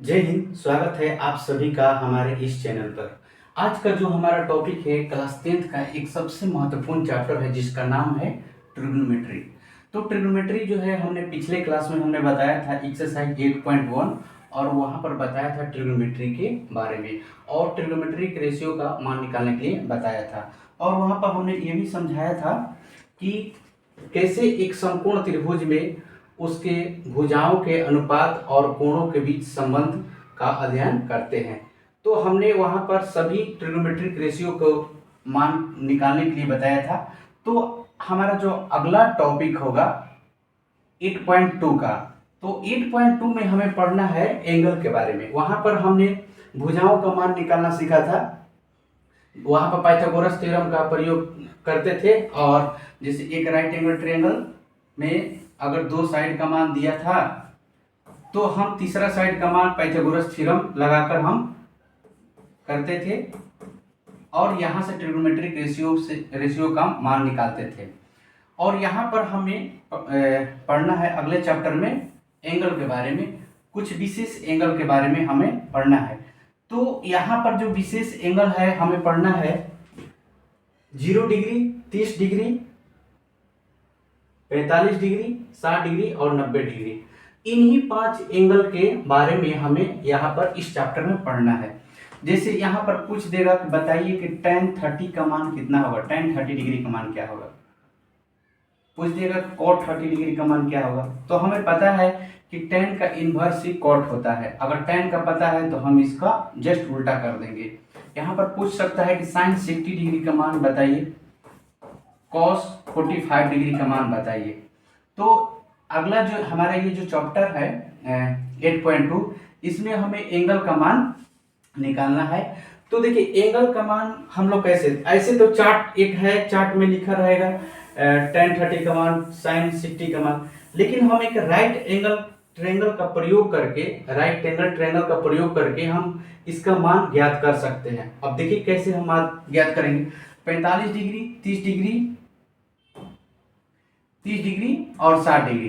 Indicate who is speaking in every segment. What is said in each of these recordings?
Speaker 1: जय हिंद। स्वागत है आप सभी का हमारे इस चैनल पर। आज का जो हमारा टॉपिक है क्लास 10th का एक सबसे महत्वपूर्ण चैप्टर है जिसका नाम है ट्रिग्नोमेट्री। तो ट्रिग्नोमेट्री जो है हमने पिछले क्लास में हमने बताया था एक्सरसाइज 8.1 और वहाँ पर बताया था ट्रिग्नोमेट्री के बारे में और ट्रिग्नोमेट्रिक रेशियो का मान निकालने के लिए बताया था। और वहाँ पर हमने ये भी समझाया था कि कैसे एक समकोण त्रिभुज में उसके भुजाओं के अनुपात और कोणों के बीच संबंध का अध्ययन करते हैं। तो हमने वहाँ पर सभी ट्रिग्नोमेट्रिक रेशियो को मान निकालने के लिए बताया था। तो हमारा जो अगला टॉपिक होगा 8.2 का, तो 8.2 में हमें पढ़ना है एंगल के बारे में। वहाँ पर हमने भुजाओं का मान निकालना सीखा था। वहाँ पर पाइथागोरस थ्योरम का प्रयोग करते थे और जैसे एक राइट एंगल ट्रायंगल में अगर दो साइड का मान दिया था तो हम तीसरा साइड का मान पाइथागोरस थ्योरम लगाकर हम करते थे और यहाँ से ट्रिग्नोमेट्रिक रेशियो का मान निकालते थे। और यहाँ पर हमें पढ़ना है अगले चैप्टर में एंगल के बारे में, कुछ विशेष एंगल के बारे में हमें पढ़ना है। तो यहाँ पर जो विशेष एंगल है हमें पढ़ना है 0 डिग्री, 30 डिग्री, 45 डिग्री, 60 डिग्री और 90 डिग्री। इन्हीं 5 एंगल के बारे में हमें यहाँ पर इस चैप्टर में पढ़ना है। जैसे यहाँ पर पूछ देगा कि बताइए कि tan 30 का मान कितना होगा, tan 30 डिग्री का मान क्या होगा। पूछ देगा cot 30 डिग्री का मान क्या होगा। तो हमें पता है कि tan का इन्वर्स ही cot होता है। अगर tan का पता है तो हम इसका जस्ट उल्टा कर देंगे। यहाँ पर पूछ सकता है कि sin 60 डिग्री का मान बताइए, cos 45 डिग्री का मान बताइए। तो अगला जो हमारा ये जो चैप्टर है 8.2, इसमें हमें एंगल का मान निकालना है। तो देखिए एंगल का मान हम लोग कैसे, ऐसे तो चार्ट एक है, चार्ट में लिखा रहेगा tan 30 का मान, sin 60 का मान, लेकिन हम एक राइट एंगल ट्रायंगल का प्रयोग करके, राइट एंगल ट्रायंगल का प्रयोग करके हम इसका मान ज्ञात कर सकते हैं। अब देखिए कैसे हम मान ज्ञात करेंगे। 45 डिग्री, 30 डिग्री, 30 डिग्री और 60 डिग्री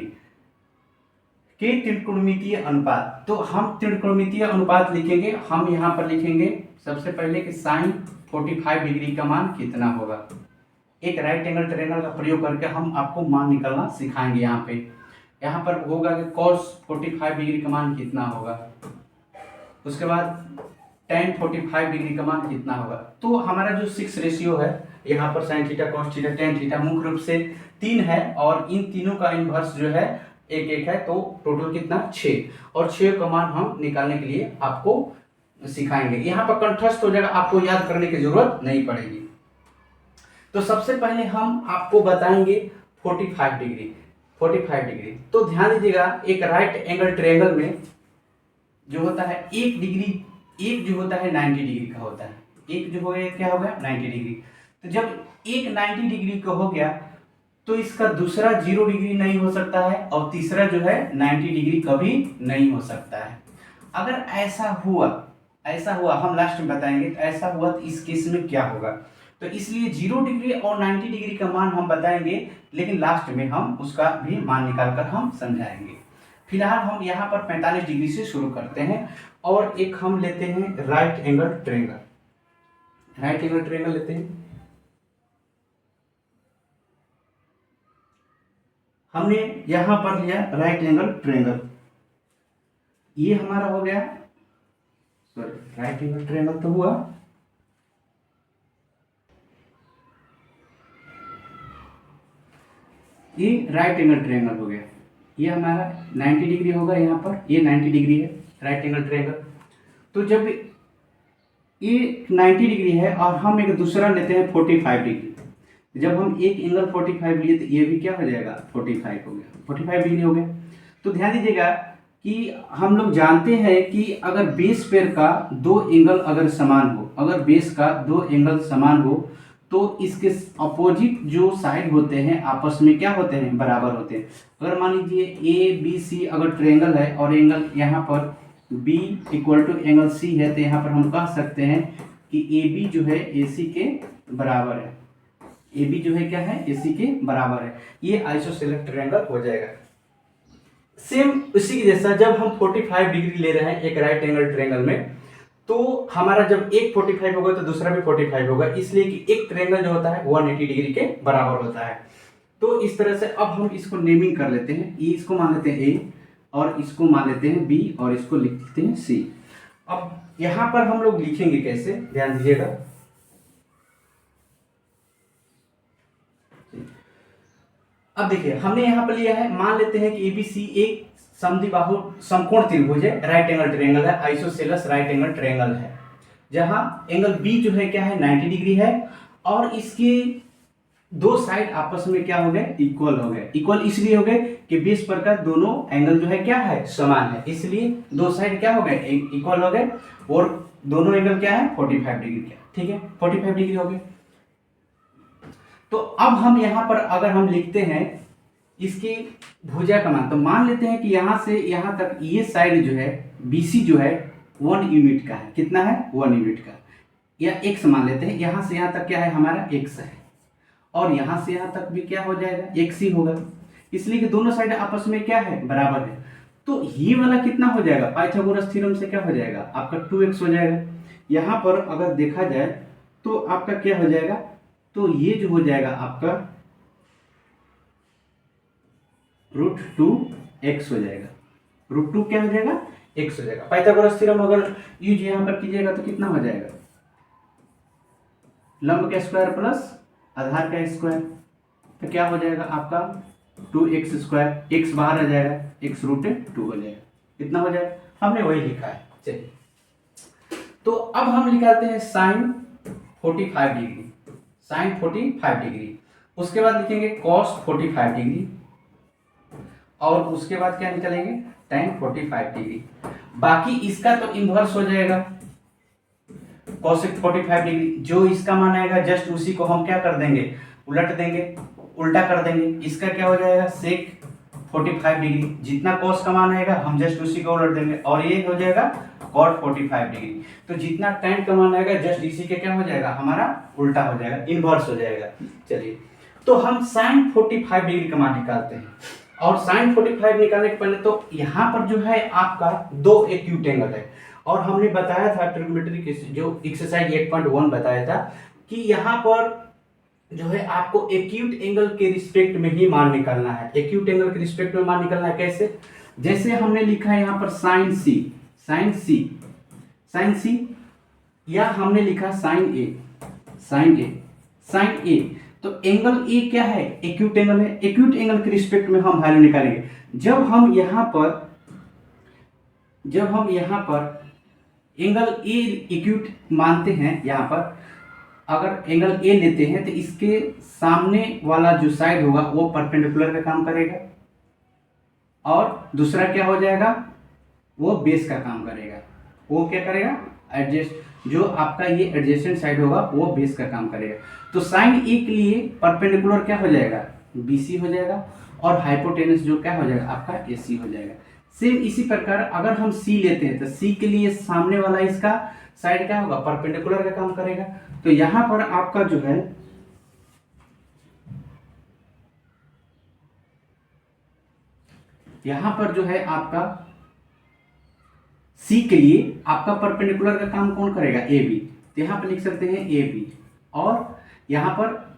Speaker 1: के त्रिकोणमितीय अनुपात। तो हम त्रिकोणमितीय अनुपात लिखेंगे। हम यहाँ पर लिखेंगे सबसे पहले कि sin 45 डिग्री का मान कितना होगा। एक राइट एंगल ट्रायंगल का प्रयोग करके हम आपको मान निकालना सिखाएंगे। यहाँ पर होगा कि cos 45 डिग्री का मान कितना होगा, उसके बाद tan 45 डिग्री का मान कितना होगा। तो हमारा जो 6 रेशियो है यहाँ पर sin theta, cos theta, tan theta मुख्य रूप से 3 है और इन तीनों का इन्वर्स जो है एक एक है, तो टोटल कितना 6, और 6 का मान हम निकालने के लिए आपको सिखाएंगे। यहाँ पर कंठस्थ हो जाएगा, आपको याद करने की जरूरत नहीं पड़ेगी। तो सबसे पहले हम आपको बताएंगे 45 डिग्री। 45 डिग्री तो ध्यान दीजिएगा, एक राइट एंगल ट्रायंगल में जो होता है 1 डिग्री, एक जो होता है 90 डिग्री का होता है, एक जो हो गया क्या हो गया 90 डिग्री। तो जब एक 90 डिग्री का हो गया तो इसका दूसरा 0 डिग्री नहीं हो सकता है और तीसरा जो है 90 डिग्री कभी नहीं हो सकता है। अगर ऐसा हुआ हम लास्ट में बताएंगे, तो ऐसा हुआ तो इस केस में क्या होगा। तो इसलिए 0 डिग्री और 90 डिग्री का मान हम बताएंगे, लेकिन लास्ट में हम उसका भी मान निकाल कर हम समझाएंगे। फिलहाल हम यहाँ पर 45 डिग्री से शुरू करते हैं और एक हम लेते हैं right angle triangle. Right angle triangle लेते हैं। हमने यहां पर लिया राइट एंगल ट्रायंगल, ये हमारा हो गया, सॉरी राइट एंगल ट्रायंगल तो हुआ, ये राइट एंगल ट्रायंगल हो गया, ये हमारा 90 डिग्री होगा, यहाँ पर ये 90 डिग्री है राइट एंगल ट्रायंगल। तो जब ये 90 डिग्री है और हम एक दूसरा लेते हैं 45 डिग्री, जब हम एक एंगल 45 लिए तो ये भी क्या हो जाएगा 45 हो गया, 45 डिग्री हो गया। तो ध्यान दीजिएगा कि हम लोग जानते हैं कि अगर बेस पेयर का दो एंगल अगर समान हो, अगर बेस का दो एंगल समान हो तो इसके अपोजिट जो साइड होते हैं आपस में क्या होते हैं, बराबर होते हैं। अगर मान लीजिए ए बी सी अगर ट्रायंगल है और एंगल यहाँ पर B equal to angle C है, तो यहाँ पर हम कह सकते हैं कि ए बी जो है ए सी के बराबर है, ए बी जो है क्या है ए सी के बराबर है। ये आइसोसेलेस ट्रायंगल हो जाएगा। सेम उसी के जैसा जब हम 45 डिग्री ले रहे हैं एक राइट एंगल ट्रायंगल में, तो हमारा जब एक 45 होगा तो दूसरा भी 45 होगा, इसलिए कि एक ट्रायंगल जो होता है 180 डिग्री के बराबर होता है। तो इस तरह से अब हम इसको नेमिंग कर लेते हैं, इसको मान लेते हैं ए, और इसको मान लेते हैं बी, और इसको लिख लेते हैं सी। अब यहां पर हम लोग लिखेंगे कैसे, ध्यान दीजिएगा। अब देखिए हमने यहां पर लिया है, मान लेते हैं कि एबीसी एक समद्विबाहु समकोण त्रिभुज है, राइट एंगल ट्रायंगल है, आइसोसेलेस राइट एंगल ट्रायंगल है, जहां एंगल बी जो है क्या है 90 डिग्री है, और इसके दो साइड आपस में क्या हो गए, इक्वल हो गए। इक्वल इसलिए हो गए कि बेस पर का दोनों एंगल जो है क्या है, समान है, इसलिए दो साइड क्या हो गए, इक्वल हो गए, और दोनों एंगल क्या है 45 डिग्री का, ठीक है 45 डिग्री हो गए। तो अब हम यहां पर अगर हम लिखते हैं इसकी भुजा का मान, तो मान लेते हैं कि यहां से यहां तक ये साइड जो है बीसी जो है 1 यूनिट का है, कितना है 1 यूनिट का, या x मान लेते हैं, यहां से यहां तक क्या है हमारा x है, और यहां से यहां तक भी क्या हो जाएगा x ही होगा, इसलिए कि दोनों साइड आपस में क्या है बराबर है। तो ये वाला कितना हो जाएगा, पाइथागोरस थ्योरम से क्या हो जाएगा आपका 2x हो जाएगा। यहां पर अगर देखा जाए तो आपका क्या हो जाएगा, तो ये जो हो जाएगा आपका √2x हो जाएगा, √2 क्या हो जाएगा x हो जाएगा। पाइथागोरस थ्योरम अगर यूज यहां पर कीजिएगा तो कितना हो जाएगा, लंब का स्क्वायर प्लस आधार का स्क्वायर, तो क्या हो जाएगा आपका 2x स्क्वायर, x बाहर आ जाएगा, x √2 हो जाएगा, कितना हो जाएगा, हमने वही लिखा है। चलिए तो अब हम निकालते हैं साइन 45 डिग्री, साइन 45 डिग्री, उसके बाद लिखेंगे कॉस 45 डिग्री, और उसके बाद क्या निकालेंगे tan 45 डिग्री। बाकी इसका तो इन्वर्स हो जाएगा, cosec 45 डिग्री, जो इसका मान आएगा जस्ट उसी को हम क्या कर देंगे, उलट देंगे, उल्टा कर देंगे, इसका क्या हो जाएगा sec 45 डिग्री, जितना cos का मान आएगा हम जस्ट उसी को उलट देंगे, और ये हो जाएगा cot 45 डिग्री। तो जितना tan का मान आएगा जस्ट इसी के क्या हो जाएगा हमारा उल्टा हो जाएगा, इन्वर्स हो जाएगा। चलिए तो हम sin 45 डिग्री का मान निकालते हैं, और sin 45 निकालने के पहले तो यहाँ पर जो है आपका दो एक्यूट एंगल है, और हमने बताया था ट्रिग्नोमेट्री के जो एक्सरसाइज 8.1 बताया था कि यहाँ पर जो है आपको एक्यूट एंगल के रिस्पेक्ट में ही मान निकालना है। एक्यूट एंगल के रिस्पेक्ट में मान निकालना है कैसे, जैसे हमने लिखा है यहाँ पर साइन सी, साइन सी, साइन सी, या हमने लिखा साइन ए, साइन ए, साइन ए, तो एंगल ए क्या है एक्यूट एंगल है, एक्यूट एंगल के रिस्पेक्ट में हम वैल्यू निकालेंगे। जब हम यहाँ पर एंगल ए एक्यूट मानते हैं, यहाँ पर अगर एंगल ए लेते हैं तो इसके सामने वाला जो साइड होगा वो परपेंडिकुलर का काम करेगा, और दूसरा क्या हो जाएगा वो बेस का काम करेगा, वो क्या करेगा एडजस्ट, जो आपका ये एडजेसेंट साइड होगा वो बेस का काम करेगा। तो साइन ए के लिए परपेंडिकुलर क्या हो जाएगा बीसी हो जाएगा, और हाइपोटेनस जो क्या हो जाएगा आपका एसी हो जाएगा। सेम इसी प्रकार अगर हम सी लेते हैं तो सी के लिए सामने वाला इसका साइड क्या होगा परपेंडिकुलर का काम करेगा। तो यहां पर आपका जो है आपका सी के लिए आपका परपेंडिकुलर का काम कौन करेगा ए बी, तो यहां पर लिख सकते हैं ए बी, और यहां पर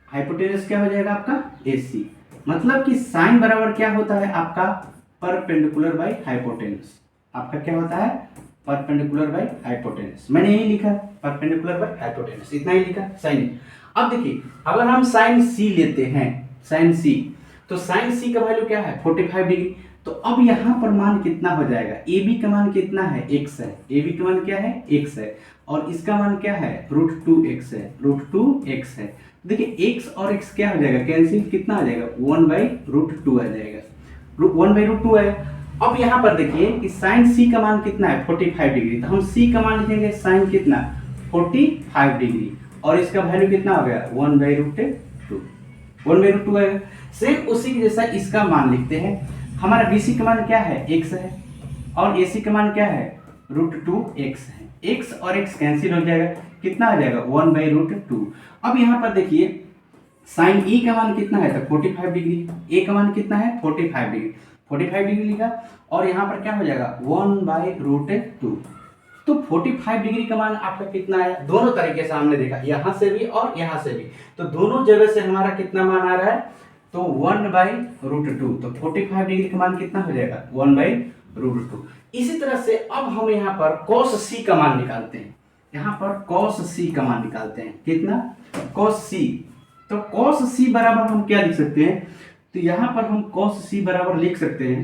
Speaker 1: हाइपोटेनस क्या हो जाएगा आपका ए सी, मतलब कि साइन बराबर क्या होता है आपका परपेंडिकुलर बाई हाइपोटेनस, आपका क्या होता है परपेंडिकुलर बाई हाइपोटेनस। मैंने यही लिखा परपेंडिकुलर बाई हाइपोटेनस, इतना ही लिखा साइन। अब देखिए अगर हम साइन सी लेते हैं, साइन सी, तो साइन सी का वैल्यू क्या है 45 डिग्री। तो अब यहां पर मान कितना हो जाएगा, ए बी का मान कितना है x है, ए बी का मान क्या है x है, और इसका मान क्या है √2x है, √2x है। देखिए x और x क्या हो जाएगा कैंसिल, कितना आ जाएगा 1/√2 आ जाएगा, 1/√2 है। अब यहाँ पर देखिए कि साइन सी का मान कितना है 45 डिग्री, तो हम सी का मान लिखेंगे साइन कितना 45 डिग्री, और इसका वैल्यू कितना हो गया 1/√2, 1/√2 आएगा। सेम उसी के जैसा इसका मान लिखते हैं, हमारा बीसी का मान क्या है x है, और एसी का मान क्या है √2x है, x और x कैंसिल हो जाएगा, कितना आ जाएगा 1/√2। अब यहाँ पर देखिए साइन ई का मान कितना है तो 45 डिग्री, ए का मान कितना है 45 डिग्री, 45 डिग्री लिखा, और यहाँ पर क्या हो जाएगा 1/√2। तो 45 डिग्री का मान आपका कितना आया, दोनों तरीके से हमने देखा, यहाँ से भी और यहाँ से भी, तो दोनों जगह से हमारा कितना मान आ रहा है, तो 1/√2। तो 45 डिग्री का मान कितना हो जाएगा 1/√2। इसी तरह से अब हम यहाँ पर cos c का मान निकालते हैं, यहाँ पर cos c का मान निकालते हैं, कितना cos c। तो cos c बराबर हम क्या लिख सकते हैं, तो यहाँ पर हम cos c बराबर लिख सकते हैं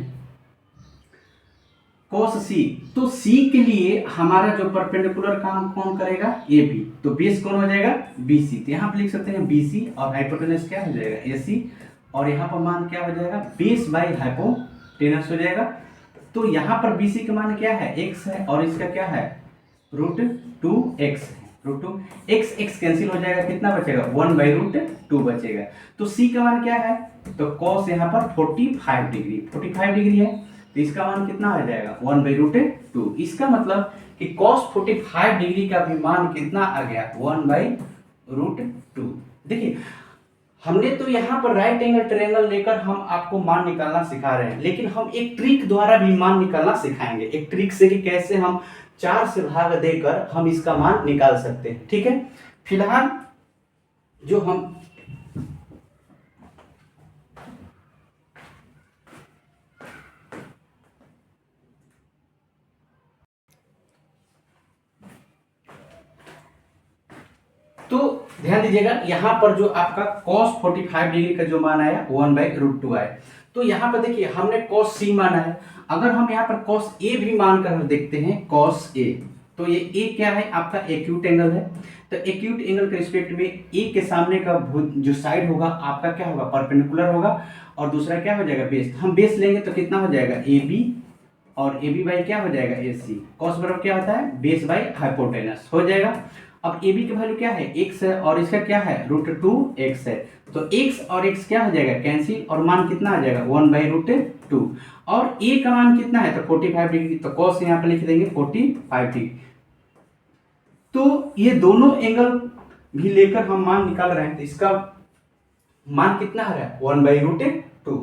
Speaker 1: cos c। तो c के लिए हमारा जो परपेंडिकुलर काम कौन करेगा, AB, तो बेस कौन हो जाएगा BC। तो यहाँ पर लिख सकते हैं BC, और हाइपोटेनस क्या हो जाएगा AC, और यहाँ पर मान क्या हो जाएगा बेस बाई हाइपोटेनस हो जाएगा। तो यहाँ पर BC का मान क्या है x है, और इसका क्या है √2x है, √2 x कैंसिल हो जाएगा, कितना बचेगा 1/√2 बचेगा। तो c का मान क्या है, तो cos यहाँ पर 45 डिग्री है, तो इसका मान कितना आ जाएगा 1/√2। इसका मतलब कि cos 45 डिग्री का भी मान कितना आ गया 1/√2। देखिए हमने तो यहाँ पर राइट एंगल ट्रायंगल लेकर हम आपको मान निकालना सिखा रहे हैं, लेकिन हम एक ट्रिक द्वारा भी मान निकालना सिखाएंगे, एक ट्रिक से कि कैसे हम 4 से भाग देकर हम इसका मान निकाल सकते हैं। ठीक है, फिलहाल जो हम तो ध्यान दीजिएगा, यहाँ पर जो आपका cos 45 डिग्री का जो मान आया 1/√2 आया। तो यहाँ पर देखिए हमने cos c माना है, अगर हम यहाँ पर cos a भी मान कर देखते हैं cos a, तो ये a क्या है आपका एक्यूट एंगल है। तो एक्यूट एंगल के रिस्पेक्ट में a के सामने का जो साइड होगा आपका क्या होगा परपेंडिकुलर होगा, और दूसरा क्या हो जाएगा बेस। हम बेस लेंगे तो कितना हो जाएगा AB, और AB बाई क्या हो जाएगा AC। cos बराबर क्या होता है बेस बाई हाइपोटेनस हो जाएगा। अब AB की वैल्यू क्या है x है, और इसका क्या है √2x है, तो x और x क्या हो जाएगा कैंसिल, और मान कितना आ जाएगा 1/√2। और a का मान कितना है तो 45 डिग्री, तो cos यहाँ पे लिख देंगे 45 डिग्री। तो ये दोनों एंगल भी लेकर हम मान निकाल रहे हैं, तो इसका मान कितना आ रहा है 1/√2।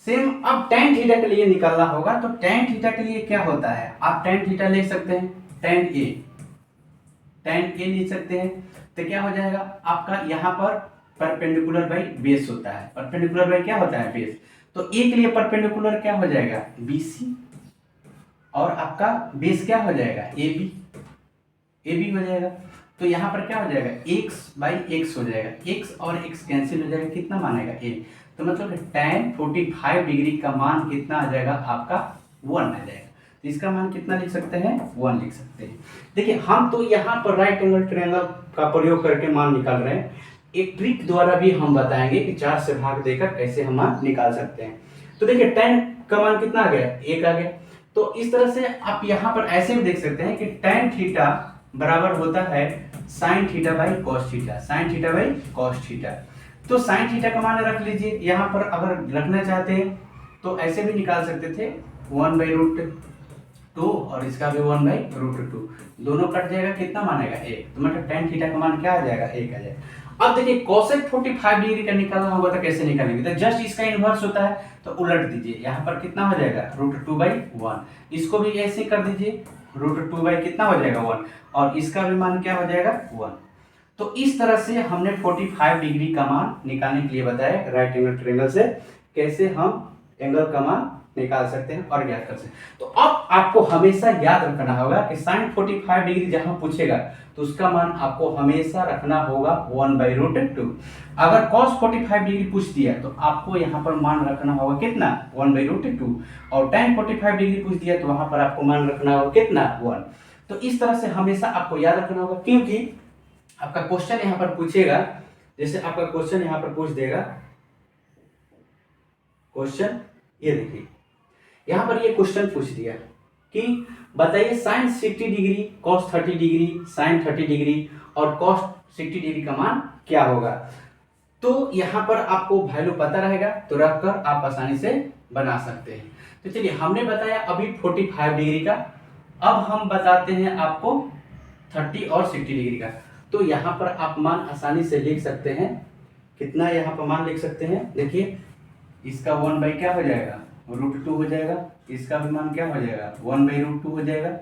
Speaker 1: सेम अब tan थीटा के लिए निकालना होगा, तो tan थीटा के लिए क्या होता है, आप tan थीटा ले सकते हैं, tan a लिख सकते हैं। तो क्या हो जाएगा आपका यहाँ पर परपेंडिकुलर बाई बेस होता है, परपेंडिकुलर बाई क्या होता है बेस। तो a के लिए परपेंडिकुलर क्या हो जाएगा BC, और आपका बेस क्या हो जाएगा AB हो जाएगा। तो यहाँ पर क्या हो जाएगा x/x हो जाएगा, x और x कैंसिल हो जाएगा, कितना मानेगा a। तो मतलब tan 45 डिग्री का मान कितना आ जाएगा आपका 1 आ जाएगा। तो इसका मान कितना लिख सकते हैं 1 लिख सकते हैं। देखिए हम तो यहाँ पर राइट एंगल ट्रायंगल का प्रयोग करके मान निकाल रहे हैं, एक ट्रिक द्वारा भी हम बताएंगे कि 4 से भाग देकर कैसे हम मान निकाल सकते हैं। तो देखिए tan का मान कितना आ गया 1 आ गया। तो इस तरह से आप यहाँ पर ऐसे भी देख सकते हैं कि tan थीटा बराबर होता है sin theta by cos theta, sin theta by cos theta. तो sin थीटा का मान रख लीजिए, यहाँ पर अगर रखना चाहते हैं तो ऐसे भी निकाल सकते थे 1/√2, और इसका भी 1/√2, दोनों कट जाएगा, कितना मानेगा 1। तो मतलब tan थीटा का मान क्या आ जाएगा 1 आ जाएगा। अब देखिए cosec 45 डिग्री का निकालना होगा तो कैसे निकालेंगे, तो जस्ट इसका इन्वर्स होता है, तो उलट दीजिए, यहाँ पर कितना हो जाएगा √2/1, इसको भी ऐसे कर दीजिए √2 कितना हो जाएगा 1, और इसका भी मान क्या हो जाएगा 1। तो इस तरह से हमने 45 डिग्री का मान निकालने के लिए बताया राइट एंगल ट्रायंगल से कैसे हम एंगल का मान निकाल सकते हैं और ज्ञात कर सकते हैं। तो अब आपको हमेशा याद रखना होगा कि sin 45 डिग्री जहां पूछेगा तो उसका मान आपको हमेशा रखना होगा 1/√2। अगर cos 45 डिग्री पूछ दिया तो आपको यहाँ पर मान रखना होगा कितना 1/√2, और tan 45 डिग्री पूछ दिया तो वहां पर आपको मान रखना होगा कितना 1। तो इस तरह से हमेशा आपको याद रखना होगा, क्योंकि आपका क्वेश्चन यहाँ पर पूछेगा, जैसे आपका क्वेश्चन यहाँ पर पूछ देगा, क्वेश्चन ये देखिए यहाँ पर ये क्वेश्चन पूछ दिया कि बताइए sin 60 degree cos 30 degree sin 30 degree और cos 60 डिग्री का मान क्या होगा। तो यहाँ पर आपको वैल्यू पता रहेगा तो रखकर आप आसानी से बना सकते हैं। तो चलिए हमने बताया अभी 45 डिग्री का, अब हम बताते हैं आपको 30 और 60 डिग्री का। तो यहाँ पर आप मान आसानी से लिख सकते हैं, कितना यहाँ पर मान लिख सकते हैं, देखिए इसका 1 बाई क्या हो जाएगा √2 हो जाएगा, इसका भी मान क्या हो जाएगा 1/√2 हो जाएगा,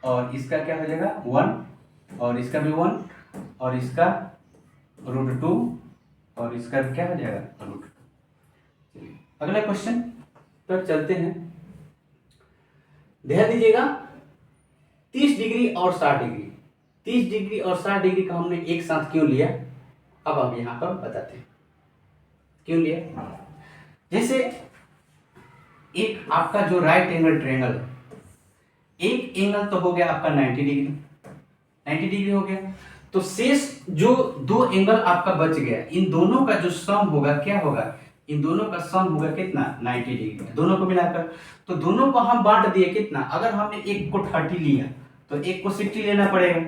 Speaker 1: और इसका क्या हो जाएगा 1, और इसका भी 1, और इसका √2, और इसका भी क्या हो जाएगा √2। चलिए अगला क्वेश्चन पर चलते हैं। ध्यान दीजिएगा 30 डिग्री और 60 डिग्री, 30 डिग्री और 60 डिग्री का हमने एक साथ क्यों लिया, अब हम यहां पर बताते हैं क्यों लिया। जैसे एक आपका जो राइट एंगल ट्रायंगल है, एक एंगल तो हो गया आपका 90 डिग्री, 90 डिग्री हो गया, तो शेष जो दो एंगल आपका बच गया, इन दोनों का जो सम होगा क्या होगा, इन दोनों का सम होगा कितना 90 डिग्री, दोनों को मिलाकर। तो दोनों को हम बांट दिए कितना, अगर हमने एक को 30 लिया तो एक को 60 लेना पड़ेगा,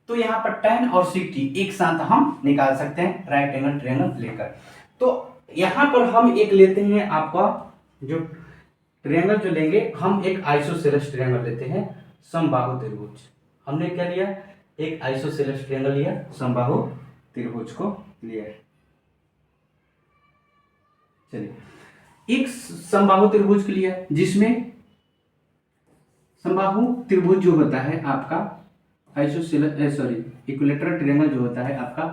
Speaker 1: तो यहाँ पर tan और 60 एक साथ हम निकाल सकते हैं राइट एंगल ट्रायंगल लेकर। तो यहाँ पर हम एक लेते हैं आपका जो ट्रायंगल जो लेंगे, हम एक आइसोसेलेस ट्रायंगल लेते हैं समबाहु त्रिभुज। हमने क्या लिया, एक आइसोसेलेस ट्रायंगल लिया, समबाहु त्रिभुज को लिया। चलिए एक समबाहु त्रिभुज को लिया, जिसमें समबाहु त्रिभुज जो होता है आपका आइसोसेलेस इक्विलैटरल ट्रायंगल जो होता है आपका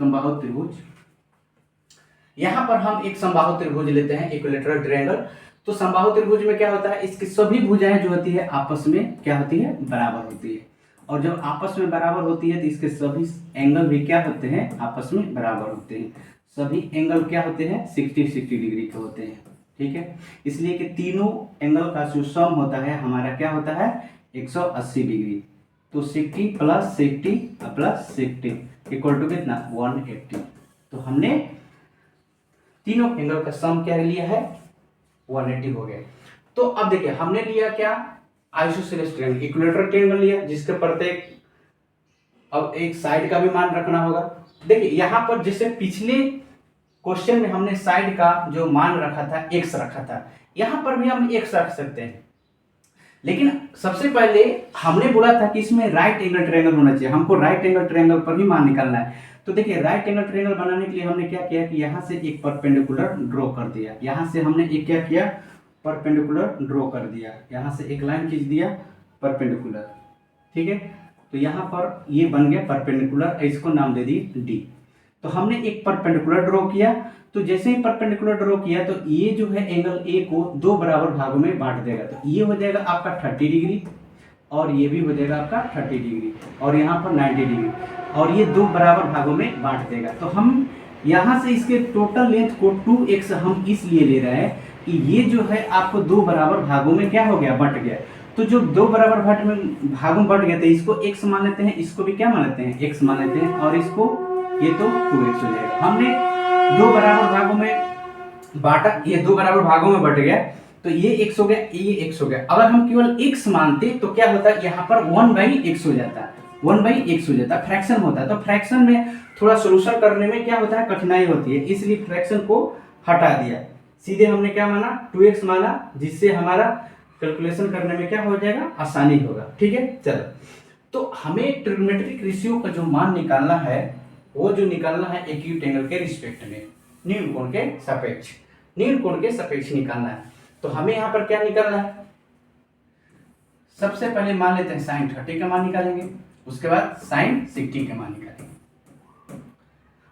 Speaker 1: समबाहु त्रिभुज, यहां पर हम एक समबाहु त्रिभुज लेते हैं इक्विलैटरल ट्रायंगल। तो समबाहु त्रिभुज में क्या होता है, इसकी सभी भुजाएं जो होती है आपस में क्या होती है बराबर होती है, और जब आपस में बराबर होती है तो इसके सभी एंगल भी क्या होते हैं आपस में बराबर होते हैं, सभी एंगल क्या होते हैं 60 डिग्री के होते हैं, ठीक है। इसलिए कि तीनों एंगल का जो सम होता है हमारा क्या होता है 180 डिग्री। तो 60 + 60 + 60 इक्वल टू कितना 180। तो हमने तीनों एंगल का सम क्या लिया है 180 हो गया। तो अब देखिए हमने लिया क्या आइसोसेलेस ट्रायंगल, इक्विलैटरल ट्रायंगल लिया, जिसके प्रत्येक अब एक साइड का भी मान रखना होगा। देखिए यहां पर जैसे पिछले क्वेश्चन में हमने साइड का जो मान रखा था x रखा था, यहां पर भी हम x रख सकते हैं, लेकिन सबसे पहले हमने बोला था कि इसमें राइट एंगल ट्रायंगल होना चाहिए, हमको राइट एंगल ट्रायंगल पर भी मान निकालना है। तो देखिए राइट एंगल ट्रायंगल बनाने के लिए हमने क्या किया कि यहाँ से एक परपेंडिकुलर ड्रॉ कर दिया, यहाँ से हमने एक क्या किया परपेंडिकुलर ड्रॉ कर दिया, यहाँ से एक लाइन खींच दिया परपेंडिकुलर, ठीक है। तो यहाँ पर ये बन गया परपेंडिकुलर, इसको नाम दे दिए डी। तो हमने एक परपेंडिकुलर ड्रॉ किया, तो जैसे ही परपेंडिकुलर ड्रॉ किया तो ये जो है एंगल ए को दो बराबर भागों में बांट देगा। तो ये हो जाएगा आपका 30 डिग्री और ये भी हो जाएगा आपका 30 डिग्री और यहाँ पर 90 डिग्री, और ये दो बराबर भागों में बांट देगा। तो हम यहाँ से इसके टोटल लेंथ को 2x हम इसलिए ले रहे हैं कि ये जो है आपको दो बराबर भागों में क्या हो गया बंट गया। तो जो दो बराबर भागों में बंट गए थे इसको x मान लेते हैं, इसको भी क्या मान लेते हैं x मान लेते हैं, और इसको ये तो 2x हो जाएगा। हमने दो बराबर भागों में बांटा, ये दो बराबर भागों में बट गया, तो ये x हो गया, ये x हो गया। अगर हम केवल x मानते तो क्या होता है यहाँ पर 1/x हो जाता, 1/x हो जाता, फ्रैक्शन होता है। तो फ्रैक्शन में थोड़ा सोल्यूशन करने में क्या होता है कठिनाई होती है, इसलिए फ्रैक्शन को हटा दिया, सीधे हमने क्या माना 2x माना, जिससे हमारा कैलकुलेशन करने में क्या हो जाएगा आसानी होगा, ठीक है। चलो तो हमें ट्रिग्नोमेट्रिक रेशियो का जो मान निकालना है वो जो निकालना है एक्यूट एंगल के रिस्पेक्ट में, न्यून कोण के सापेक्ष, न्यून कोण के सापेक्ष निकालना है। तो हमें यहाँ पर क्या निकालना है, सबसे पहले मान लेते हैं sin 30 का मान निकालेंगे, उसके बाद sin 60 का मान निकालेंगे,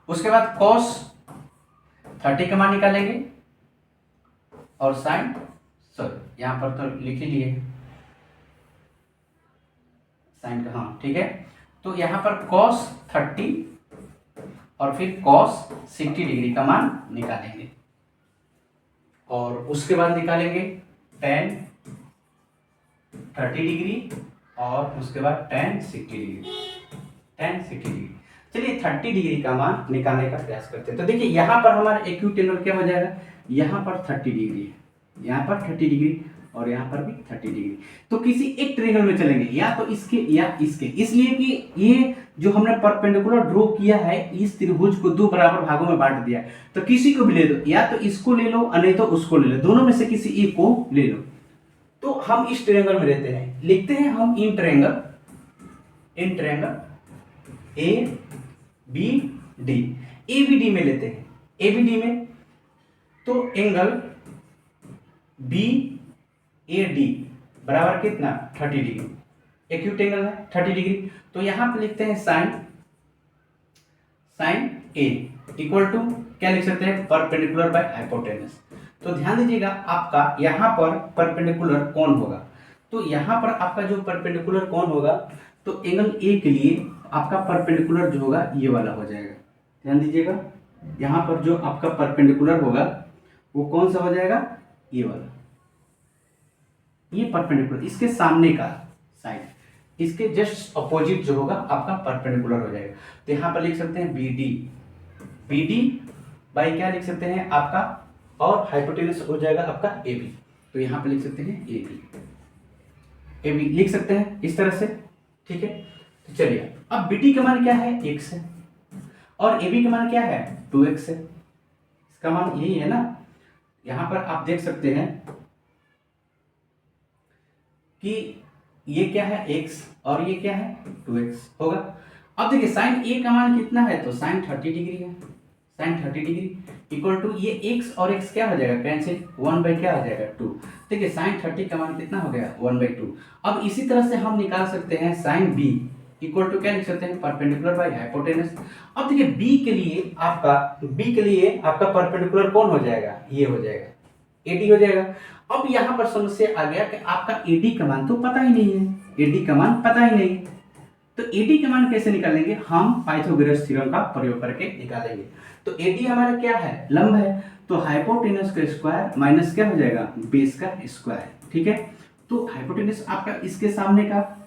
Speaker 1: उसके बाद cos 30 का मान निकालेंगे, और sin यहाँ पर तो लिख ही लिए sin का, हाँ ठीक है। तो यहाँ पर cos 30 और फिर cos 60 डिग्री का मान निकालेंगे, और उसके बाद निकालेंगे tan 30 डिग्री और उसके बाद tan 60 डिग्री, tan 60 डिग्री। चलिए 30 डिग्री का मान निकालने का प्रयास करते हैं। तो देखिए यहाँ पर हमारा एक्यूट एंगल क्या हो जाएगा, यहाँ पर 30 डिग्री है, यहाँ पर 30 डिग्री और यहाँ पर भी 30 डिग्री। तो किसी एक ट्रायंगल में चलेंगे, या तो इसके या इसके, इसलिए कि ये जो हमने परपेंडिकुलर ड्रॉ किया है इस त्रिभुज को दो बराबर भागों में बांट दिया, तो किसी को भी ले लो, या तो इसको ले लो नहीं तो उसको ले लो, दोनों में से किसी एक को ले लो। तो हम इस ट्रायंगल में रहते हैं, लिखते हैं हम इन triangle A B D, A B D में लेते हैं, ए बी डी में तो एंगल बी ए डी बराबर कितना 30 डिग्री, एक्यूट एंगल है 30 डिग्री। तो यहाँ पे लिखते हैं साइन ए इक्वल टू क्या लिख सकते हैं परपेंडिकुलर बाय हाइपोटेनस। तो ध्यान दीजिएगा आपका यहाँ पर परपेंडिकुलर कौन होगा, तो यहाँ पर आपका जो परपेंडिकुलर कौन होगा तो एंगल ए के लिए आपका परपेंडिकुलर जो होगा ये वाला हो जाएगा। ध्यान दीजिएगा यहाँ पर जो आपका परपेंडिकुलर होगा वो कौन सा हो जाएगा, ये वाला, ये परपेंडिकुलर इसके सामने का साइड, इसके जस्ट अपोजिट जो होगा आपका परपेंडिकुलर हो जाएगा। तो यहाँ पर लिख सकते हैं बी डी बाई क्या लिख सकते हैं आपका, और हाइपोटेनस हो जाएगा आपका ए बी। तो यहाँ पे लिख सकते हैं ए बी लिख सकते हैं इस तरह से, ठीक है। तो चलिए अब बी डी का मान क्या है x है और ए बी का मान क्या है 2x है, इसका मान यही है ना। यहाँ पर आप देख सकते हैं कि ये क्या है x और ये क्या है 2x होगा। अब देखिए साइन a का मान कितना है तो साइन 30 डिग्री है, साइन 30 डिग्री इक्वल टू ये x और x क्या हो जाएगा कैंसिल, 1 बाई क्या हो जाएगा 2। देखिए साइन 30 का मान कितना हो गया 1/2। अब इसी तरह से हम निकाल सकते हैं साइन b इक्वल टू क्या लिख सकते हैं परपेंडिकुलर बाई हाइपोटेनस। अब देखिए b के लिए आपका परपेंडिकुलर कौन हो जाएगा, ये हो जाएगा AD हो जाएगा। अब यहाँ पर समस्या आ गया कि आपका AD का मान तो पता ही नहीं है, AD का मान पता ही नहीं, तो AD का मान कैसे निकालेंगे, हम पाइथागोरस थ्योरम का प्रयोग करके निकालेंगे। तो AD हमारा क्या है लंब है, तो हाइपोटेनस का स्क्वायर माइनस क्या हो जाएगा बेस का स्क्वायर, ठीक है। तो हाइपोटेनस आपका इसके सामने का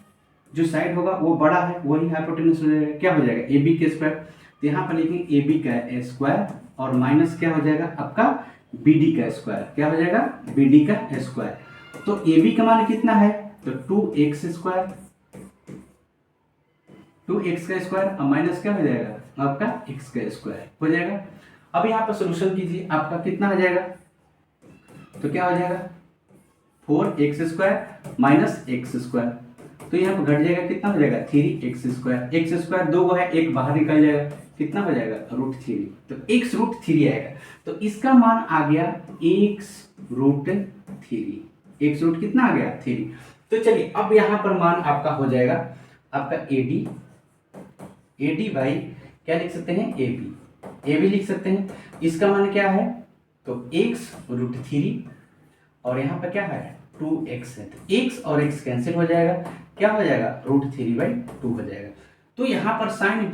Speaker 1: जो साइड होगा वो बड़ा है, वही हाइपोटेनस हो जाएगा, क्या हो जाएगा AB के स्क्वायर। तो यहाँ पर लिखेंगे AB का स्क्वायर और माइनस क्या हो जाएगा आपका BD का स्क्वायर, क्या हो जाएगा BD का स्क्वायर। तो AB का मान कितना है तो 2x स्क्वायर, 2x का स्क्वायर और माइनस क्या हो जाएगा आपका x का स्क्वायर हो जाएगा। अब यहाँ पर सोल्यूशन कीजिए, आपका कितना हो जाएगा तो क्या हो जाएगा 4x square minus x square, तो यहाँ पर घट जाएगा कितना हो जाएगा 3x स्क्वायर, x स्क्वायर 2 है, एक बाहर निकल जाएगा कितना हो जाएगा √3, तो x √3 आएगा। तो इसका मान आ गया x √3, x रूट कितना आ गया 3। तो चलिए अब यहाँ पर मान आपका हो जाएगा आपका AD बाई क्या लिख सकते हैं AB लिख सकते हैं। इसका मान क्या है तो x √3 और यहाँ पर क्या है 2x है, तो x और x कैंसिल हो जाएगा, क्या हो जाएगा √3/2 हो जाएगा। तो यहाँ पर साइन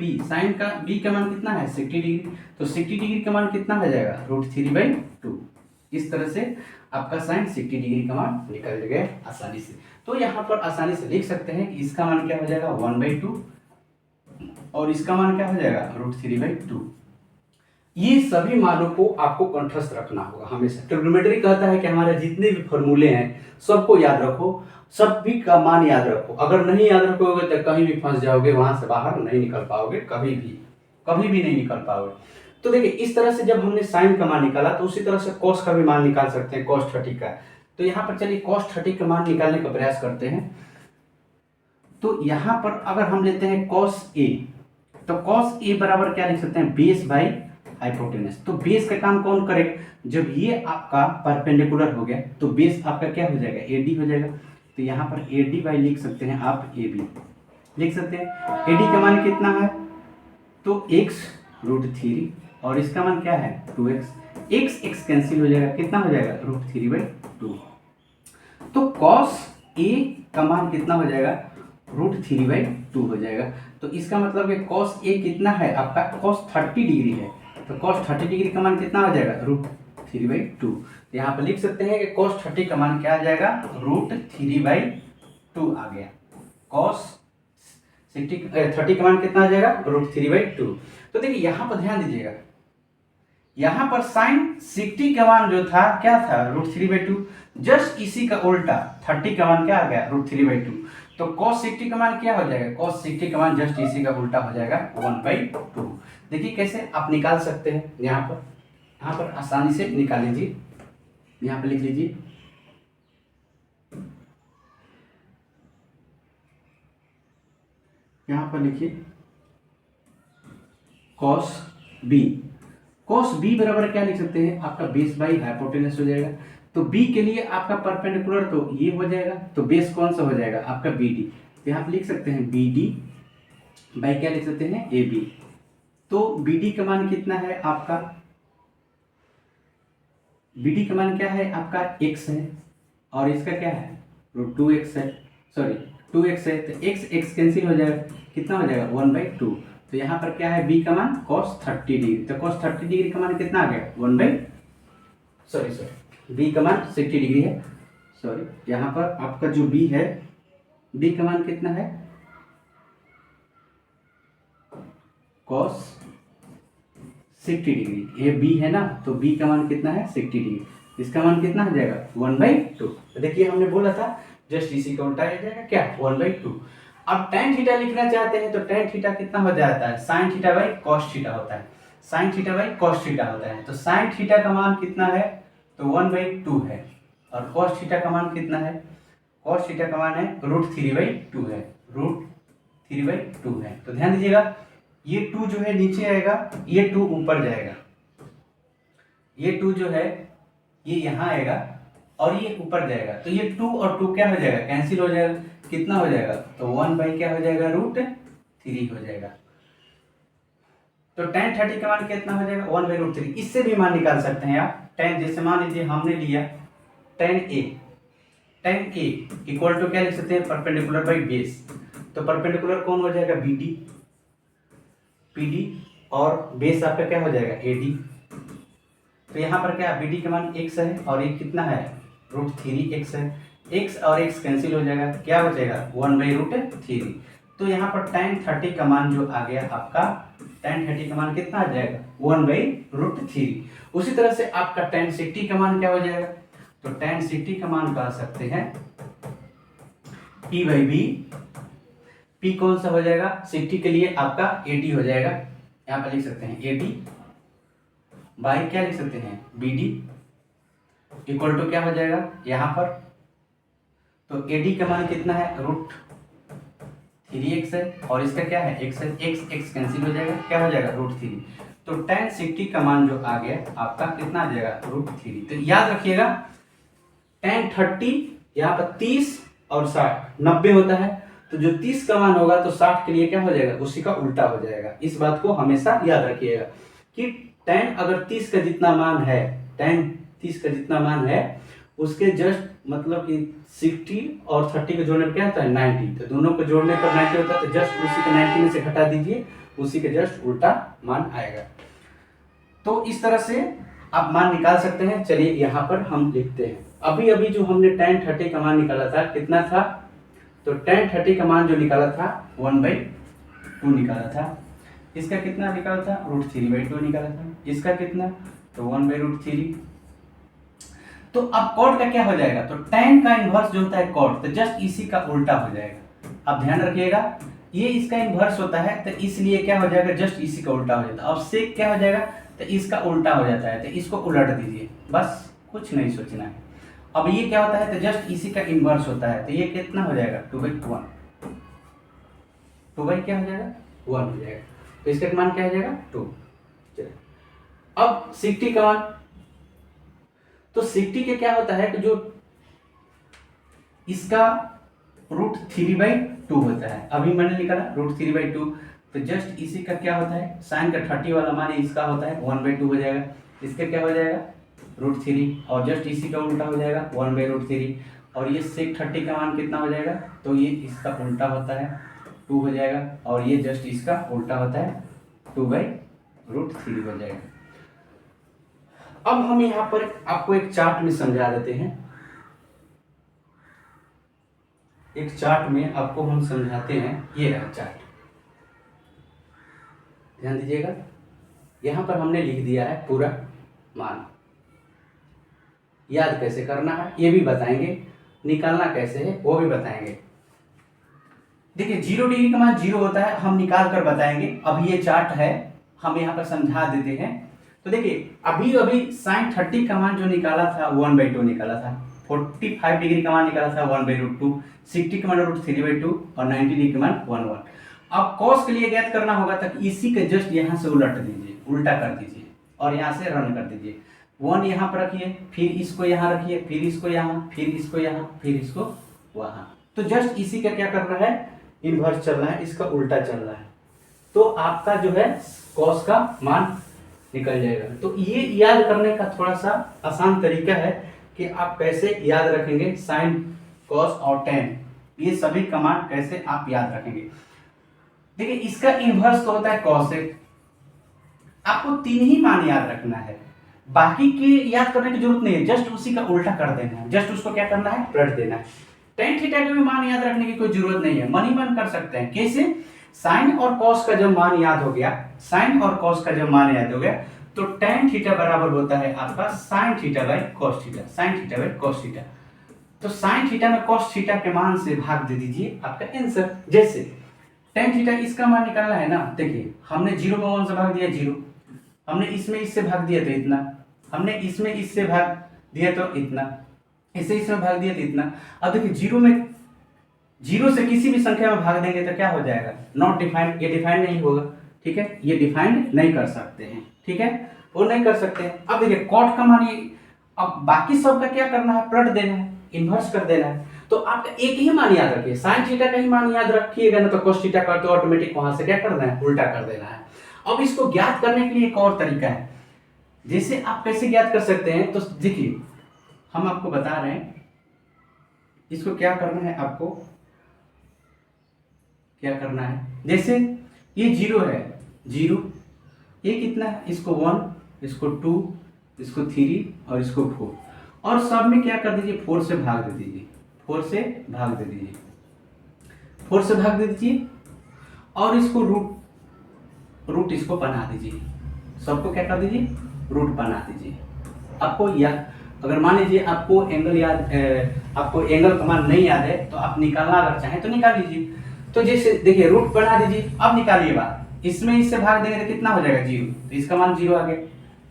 Speaker 1: का b का मान कितना है 60 डिग्री, तो 60 डिग्री का मान कितना हो जाएगा √3/2। इस तरह से आपका साइन 60 डिग्री का मान निकल गया आसानी से। तो यहाँ पर आसानी से लिख सकते हैं कि इसका मान क्या हो जाएगा 1/2 और इसका मान क्या हो जाएगा √3/2। ये सभी मानों को आपको कंठस्थ रखना होगा हमेशा। ट्रिग्नोमेट्री कहता है कि हमारे जितने भी फॉर्मूले हैं सबको याद रखो, सभी का मान याद रखो। अगर नहीं याद रखोगे तो कहीं भी फंस जाओगे, वहां से बाहर नहीं निकल पाओगे, कभी भी नहीं निकल पाओगे। तो देखिए इस तरह से जब हमने साइन का मान निकाला तो उसी तरह से कॉस का भी मान निकाल सकते हैं, cos 30 का। तो यहाँ पर चलिए cos 30 का मान निकालने का प्रयास करते हैं। तो यहाँ पर अगर हम लेते हैं cos A, तो cos A बराबर क्या लिख सकते हैं बेस बाई हाइपोटेनस। तो बेस का काम कौन करेगा, जब ये आपका परपेंडिकुलर हो गया तो बेस आपका क्या हो जाएगा AD हो जाएगा। तो यहाँ पर AD बाई लिख सकते हैं आप AB लिख सकते हैं। AD का मान कितना है तो x √3 और इसका मान क्या है 2x, x कैंसिल हो जाएगा, कितना हो जाएगा √3/2। तो cos A का मान कितना हो जाएगा √3/2 हो जाएगा। तो इसका मतलब कि cos A कितना है आपका cos 30 डिग्री है, तो cos 30 डिग्री का मान कितना हो जाएगा √3/2। यहाँ पर लिख सकते हैं कि cos 30 का मान क्या आ जाएगा √3/2 आ गया। cos 30 का मान कितना आ जाएगा √3/2। तो देखिए यहाँ पर ध्यान दीजिएगा, यहाँ पर साइन 60 का मान जो था क्या था √3/2, जस्ट इसी का उल्टा 30 का मान क्या आ गया √3/2। तो cos 60 का मान क्या हो जाएगा, cos 60 का मान जस्ट इसी का उल्टा हो जाएगा 1/2। देखिए कैसे आप निकाल सकते हैं, यहाँ पर आसानी से निकाल लीजिए। यहाँ पर लिख लीजिए यहाँ पर लिखिए cos B बराबर क्या लिख सकते हैं आपका बेस बाई हाइपोटेनस हो जाएगा। तो बी के लिए आपका परपेंडिकुलर तो ये हो जाएगा, तो बेस कौन सा हो जाएगा आपका बी डी। तो यहाँ पे लिख सकते हैं बी डी बाई क्या लिख सकते हैं ए बी। तो बी डी का मान कितना है आपका, बी डी का मान क्या है आपका x है और इसका क्या है √2x है, सॉरी 2x है, तो x कैंसिल हो जाएगा, कितना हो जाएगा 1/2। तो यहाँ पर क्या है b का मान cos 30 डिग्री, तो cos 30 डिग्री का मान कितना आ गया 1/, b का मान 60 डिग्री है, सॉरी यहाँ पर आपका जो b है b का मान कितना है cos 60 डिग्री, ये b है ना, तो b का मान कितना है 60 डिग्री, इसका मान कितना हो जाएगा 1/2। तो देखिए हमने बोला था जस्ट इसी का उल्टा आ जाएगा क्या 1/2। अब tan थीटा लिखना चाहते हैं तो tan थीटा कितना हो जाता है sin theta by cos theta होता है, sin theta by cos theta होता है। तो sin थीटा का मान कितना है तो 1/2 है, और cos थीटा का मान कितना है, cos थीटा का मान है √3/2 है, √3/2 है। तो ध्यान दीजिएगा ये 2 जो है नीचे आएगा, ये 2 ऊपर जाएगा, ये 2 जो है ये यहाँ आएगा और ये ऊपर जाएगा, तो ये 2 और 2 क्या हो जाएगा कैंसिल हो जाएगा, कितना हो जाएगा तो 1 क्या हो जाएगा √3 हो जाएगा। तो tan 30 का मान कितना हो जाएगा 1/√3। इससे भी मान निकाल सकते हैं आप, tan जैसे मान लीजिए हमने लिया tan a इक्वल टू क्या लिख सकते हैं परपेंडिकुलर बाई बेस। तो परपेंडिकुलर कौन हो जाएगा PD और बेस आपका क्या हो जाएगा AD। तो यहाँ पर क्या BD का मान x है और ये कितना है √3x है, x और x कैंसिल हो जाएगा, क्या हो जाएगा 1/√3। तो यहाँ पर tan 30 का मान जो आ गया आपका, tan 30 का मान कितना आ जाएगा 1/√3। उसी तरह से आपका tan 60 का मान क्या हो जाएगा, तो tan 60 का मान कह सकते हैं P/B। P कौन सा हो जाएगा 60 के लिए आपका AD हो जाएगा, यहाँ पर लिख सकते हैं AD बाई क्या लिख सकते हैं BD इक्वल टू क्या हो जाएगा यहाँ पर, तो AD का मान कितना है √3x है और इसका क्या है x है, x कैंसिल हो जाएगा, क्या हो जाएगा √3। तो tan 60 का मान जो आ गया आपका कितना आ जाएगा √3। तो याद रखिएगा tan 30 यहाँ पर 30 और 60 90 होता है, तो जो 30 का मान होगा तो 60 के लिए क्या हो जाएगा उसी का उल्टा हो जाएगा। इस बात को हमेशा याद रखिएगा कि tan अगर 30 का जितना मान है, tan 30 का जितना मान है उसके जस्ट मतलब कि 60 और 30 को जोड़ने पर क्या होता है 90, तो दोनों को जोड़ने पर 90 होता है, तो जस्ट उसी का 90 में से घटा दीजिए, उसी के जस्ट उल्टा मान आएगा। तो इस तरह से आप मान निकाल सकते हैं। चलिए यहाँ पर हम लिखते हैं, अभी अभी जो हमने tan 30 का मान निकाला था कितना था, तो tan 30 का मान जो निकाला था 1/2 निकाला था, इसका कितना निकाला था √3/2 निकाला था, इसका कितना तो 1/√3। तो अब कॉट का क्या हो जाएगा, तो tan का इन्वर्स जो होता है कॉट, तो जस्ट इसी का उल्टा हो जाएगा। अब ध्यान रखिएगा ये इसका इन्वर्स होता है, तो इसलिए क्या हो जाएगा जस्ट इसी का उल्टा हो जाता है। अब सेक क्या हो जाएगा, तो इसका उल्टा हो जाता है, तो इसको उलट दीजिए, बस कुछ नहीं सोचना है। अब ये क्या होता है, तो जस्ट इसी का इन्वर्स होता है, तो ये कितना हो जाएगा 2/1, 2 क्या हो जाएगा 1 हो जाएगा, तो इसका मान क्या हो जाएगा 2। चलिए अब 60 का मान, तो 60 के क्या होता है कि जो इसका √3/2 होता है, अभी मैंने निकाला √3/2, तो जस्ट इसी का क्या होता है साइन का 30 वाला मान इसका होता है 1/2 हो जाएगा, इसका क्या हो जाएगा √3 और जस्ट इसी का उल्टा हो जाएगा 1/√3, और ये सेक 30 का मान कितना हो जाएगा, तो ये इसका उल्टा होता है 2 हो जाएगा, और ये जस्ट इसका उल्टा होता है 2/√3 हो जाएगा। अब हम यहाँ पर आपको एक चार्ट में समझा देते हैं, एक चार्ट में आपको हम समझाते हैं, ये रहा चार्ट, ध्यान दीजिएगा। यहाँ पर हमने लिख दिया है पूरा मान, याद कैसे करना है ये भी बताएंगे, निकालना कैसे है वो भी बताएंगे। देखिए 0 डिग्री का मान 0 होता है, हम निकाल कर बताएंगे। अब ये चार्ट है, हम यहाँ पर समझा देते हैं। तो देखिए अभी अभी sin 30 का मान जो निकाला था 1/2 निकाला था, 45 डिग्री का मान निकाला था 1/√2, 60 का मान √3/2 और 90 डिग्री का मान 1/1। अब cos के लिए ज्ञात करना होगा, तक इसी के जस्ट यहाँ से उलट दीजिए, उल्टा कर दीजिए और यहाँ से रन कर दीजिए। 1 यहाँ पर रखिए, फिर इसको यहाँ रखिए, फिर इसको यहाँ, फिर इसको यहाँ, फिर इसको वहाँ। तो जस्ट इसी का क्या करना है, इन्वर्स चलना है, इसका उल्टा चलना है, तो आपका जो है कॉस का मान निकल जाएगा। तो ये याद करने का थोड़ा सा आसान तरीका है कि आप कैसे याद रखेंगे साइन, कॉस और टेन, ये सभी का मान कैसे आप याद रखेंगे। देखिए इसका इन्वर्स तो होता है कॉसेक, आपको 3 ही मान याद रखना है, बाकी के याद करने की जरूरत नहीं है, जस्ट उसी का उल्टा कर देना है, जस्ट उसको क्या करना है, पलट देना है। टेन थीटा का भी मान याद रखने की कोई जरूरत नहीं है, मन ही मन कर सकते हैं। कैसे, साइन और कॉस का जब मान याद हो गया, साइन और कॉस का जब मान याद हो गया, तो टेन थीटा बराबर होता है आपका sine theta by cos theta, sine theta by cos theta. तो साइन थीटा में कॉस थीटा के मान से भाग दे दीजिए, आपका आंसर। जैसे टेन थीटा इसका मान निकालना है ना, देखिए हमने 0 को 1 से भाग दिया 0, हमने इसमें इससे भाग दिया तो इतना, हमने इसमें इससे भाग दिया तो इतना, इसे इसमें भाग दिया तो इतना। अब देखिए 0 से किसी भी संख्या में भाग देंगे तो क्या हो जाएगा, नॉट डिफाइंड, ये डिफाइंड नहीं होगा, ठीक है, ये डिफाइंड नहीं कर सकते हैं, ठीक है, वो नहीं कर सकते हैं। अब देखिए कॉट का मान ये, अब बाकी सब का क्या करना है, पलट देना है, इन्वर्स कर देना है। तो आप एक ही मान याद रखिए, साइन थीटा का ही मान याद रखिएगा ना, तो कोस थीटा का तो ऑटोमेटिक वहां से क्या करना है, उल्टा कर देना है। अब इसको ज्ञात करने के लिए एक और तरीका है, जैसे आप कैसे ज्ञात कर सकते हैं, तो देखिए हम आपको बता रहे हैं, इसको क्या करना है, आपको क्या करना है, जैसे ये 0 है, 0, ये कितना है, इसको 1, इसको 2, इसको 3 और इसको 4, और सब में क्या कर दीजिए, 4 से भाग दे दीजिए, 4 से भाग दे दीजिए, 4 से भाग दे दीजिए, और इसको रूट इसको बना दीजिए, सबको क्या कर दीजिए, रूट बना दीजिए। आपको याद, अगर मान लीजिए आपको एंगल याद, आपको एंगल का मान नहीं याद है, तो आप निकालना अगर चाहें तो निकाल लीजिए। तो जैसे देखिए रूट बना दीजिए, अब निकालिए बात, इसमें इससे भाग देंगे तो कितना हो जाएगा, 0, तो इसका मान 0 आ गया,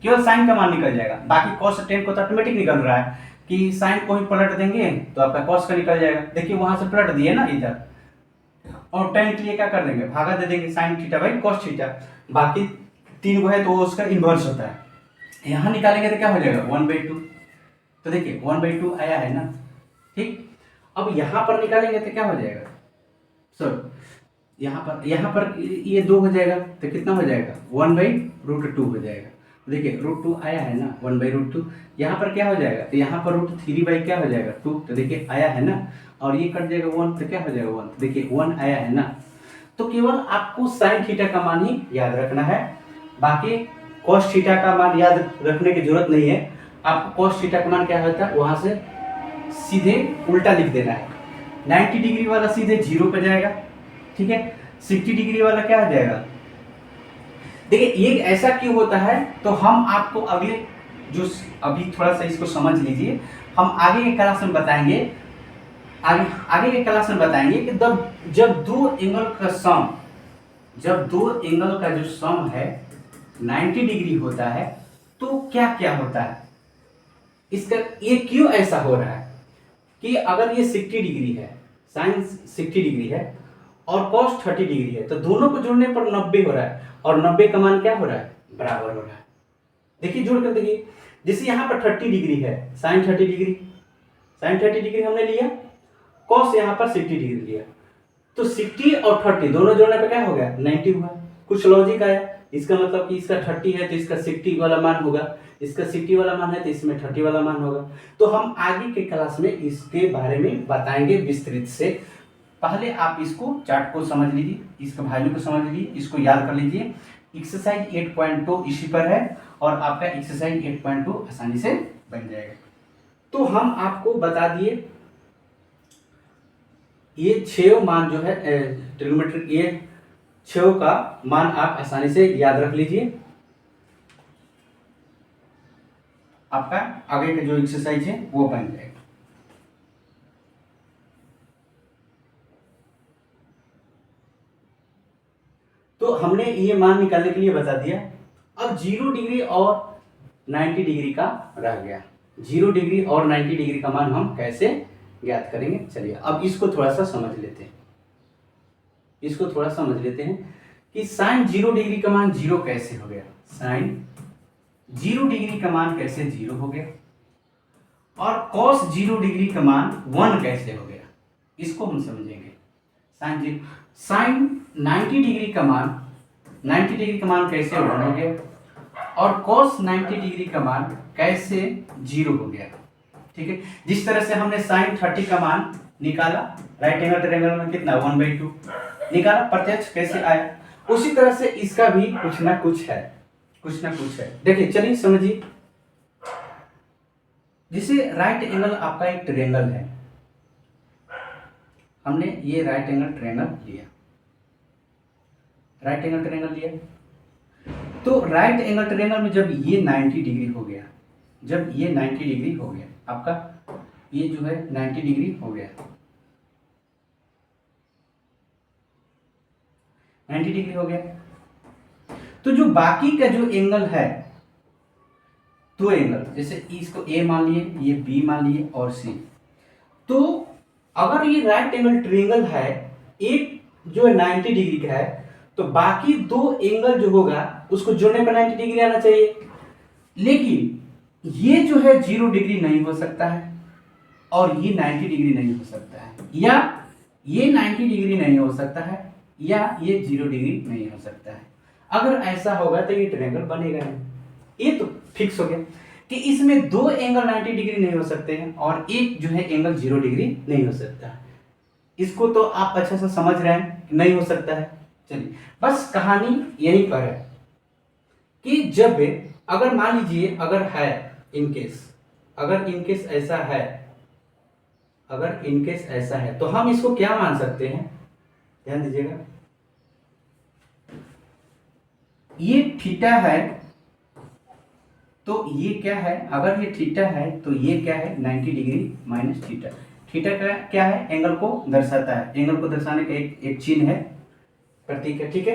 Speaker 1: केवल साइन का मान निकल जाएगा, बाकी कॉस टेन को तो ऑटोमेटिक निकल रहा है कि साइन को ही पलट देंगे तो आपका कॉस का निकल जाएगा। देखिए वहां से पलट दिए ना इधर, और टेन के लिए क्या कर देंगे, भागा दे देंगे sine theta by cos theta, बाकी 3 को है तो उसका इन्वर्स होता है, यहाँ निकालेंगे तो क्या हो जाएगा, 1/2। तो देखिए 1/2 आया है ना, ठीक। अब यहाँ पर निकालेंगे तो क्या हो जाएगा, सॉरी यहाँ पर ये 2 हो जाएगा, तो कितना हो जाएगा, 1/√2 हो जाएगा। देखिए √2 आया है ना, 1/√2, यहाँ पर क्या हो जाएगा, तो यहाँ पर √3 क्या हो जाएगा, 2, तो देखिए आया है ना, और ये कट जाएगा 1, तो क्या हो जाएगा 1, देखिए 1 आया है ना। तो केवल आपको साइन थीटा का मान ही याद रखना है, बाकी कॉस थीटा का मान याद रखने की जरूरत नहीं है। आपको कॉस थीटा का मान क्या होता है, वहां से सीधे उल्टा लिख देना है, 90 डिग्री वाला सीधे 0 पे जाएगा, ठीक है, 60 डिग्री वाला क्या हो जाएगा। देखिए ये ऐसा क्यों होता है, तो हम आपको अगले जो, अभी थोड़ा सा इसको समझ लीजिए, हम आगे के क्लास में बताएंगे, आगे के क्लास में बताएंगे कि जब दो एंगल का सम, जब दो एंगल का जो सम है 90 डिग्री होता है तो क्या क्या होता है, इसका ये क्यों ऐसा हो रहा है कि अगर ये 60 डिग्री है, साइन 60 डिग्री है और कॉस 30 डिग्री है, तो दोनों को जोड़ने पर 90 हो रहा है, और 90 का मान क्या हो रहा है, बराबर हो रहा है। देखिए जोड़ कर देखिए, जैसे यहाँ पर 30 डिग्री है, साइन 30 डिग्री, साइन 30 डिग्री हमने लिया, कॉस यहाँ पर 60 डिग्री लिया, तो 60 और 30 दोनों जोड़ने पर क्या हो गया, 90 हुआ। कुछ लॉजिक आया, इसका मतलब कि इसका 30 है तो इसका 60 वाला मान होगा, इसका 60 वाला मान है तो इसमें 30 वाला मान होगा। तो हम आगे के क्लास में इसके बारे में बताएंगे विस्तृत से। पहले आप इसको चार्ट को समझ लीजिए, इसका वैल्यू को समझ लीजिए, इसको याद कर लीजिए। एक्सरसाइज 8.2 इसी पर है और आपका एक्सरसाइज 8.2 आसानी से बन जाएगा। तो हम आपको बता दिए ये 6 मान जो है ट्रिग्नोमेट्रिक, ये 6 का मान आप आसानी से याद रख लीजिए। आपका आगे का जो एक्सरसाइज है वो बन जाएगा। तो हमने ये मान निकालने के लिए बता दिया। अब 0 डिग्री और 90 डिग्री का रह गया। 0 डिग्री और 90 डिग्री का मान हम कैसे ज्ञात करेंगे, चलिए अब इसको थोड़ा सा समझ लेते हैं। इसको थोड़ा समझ लेते हैं कि साइन 0 डिग्री का मान 0 कैसे हो गया। साइन 0 डिग्री का मान कैसे 0 हो गया और cos 0 डिग्री का मान 1 कैसे हो गया, इसको हम समझेंगे। साइन 90 डिग्री का मान कैसे 1 हो गया और cos 90 डिग्री का मान कैसे 0 हो गया। ठीक है, जिस तरह से हमने साइन 30 का मान निकाला, राइट एंगल ट्रायंगल में कितना 1/2 निकाला, प्रत्यक्ष कैसे आया, उसी तरह से इसका भी कुछ ना कुछ है। देखिए चलिए समझिए, जिसे राइट एंगल आपका एक ट्रायंगल है, हमने ये राइट एंगल ट्रायंगल लिया, तो राइट एंगल ट्रायंगल में जब ये 90 डिग्री हो गया, आपका ये जो है 90 डिग्री हो गया, 90 डिग्री हो गया, तो जो बाकी का जो एंगल है, दो एंगल, जैसे इसको ए मान लिए, ये बी मान लिए और सी, तो अगर ये राइट एंगल ट्रायंगल है, एक जो है 90 डिग्री का है, तो बाकी दो एंगल जो होगा उसको जोड़ने पर 90 डिग्री आना चाहिए। लेकिन ये जो है 0 डिग्री नहीं हो सकता है और ये 90 डिग्री नहीं हो सकता है, या ये 90 डिग्री नहीं हो सकता है, या ये 0 डिग्री नहीं हो सकता है। अगर ऐसा होगा तो ये ट्रायंगल बनेगा नहीं। ये तो फिक्स हो गया कि इसमें दो एंगल 90 डिग्री नहीं हो सकते हैं और एक जो है एंगल 0 डिग्री नहीं हो सकता है। इसको तो आप अच्छे से समझ रहे हैं कि नहीं हो सकता है। चलिए, बस कहानी यहीं पर है कि जब अगर मान लीजिए अगर है इनकेस ऐसा है तो हम इसको क्या मान सकते हैं, ध्यान दीजिएगा, ये थीटा है तो ये क्या है, अगर ये थीटा है तो ये क्या है 90 डिग्री माइनस थीटा। थीटा का क्या है, एंगल को दर्शाता है, एंगल को दर्शाने का एक चिन्ह है, प्रतीक है। ठीक है,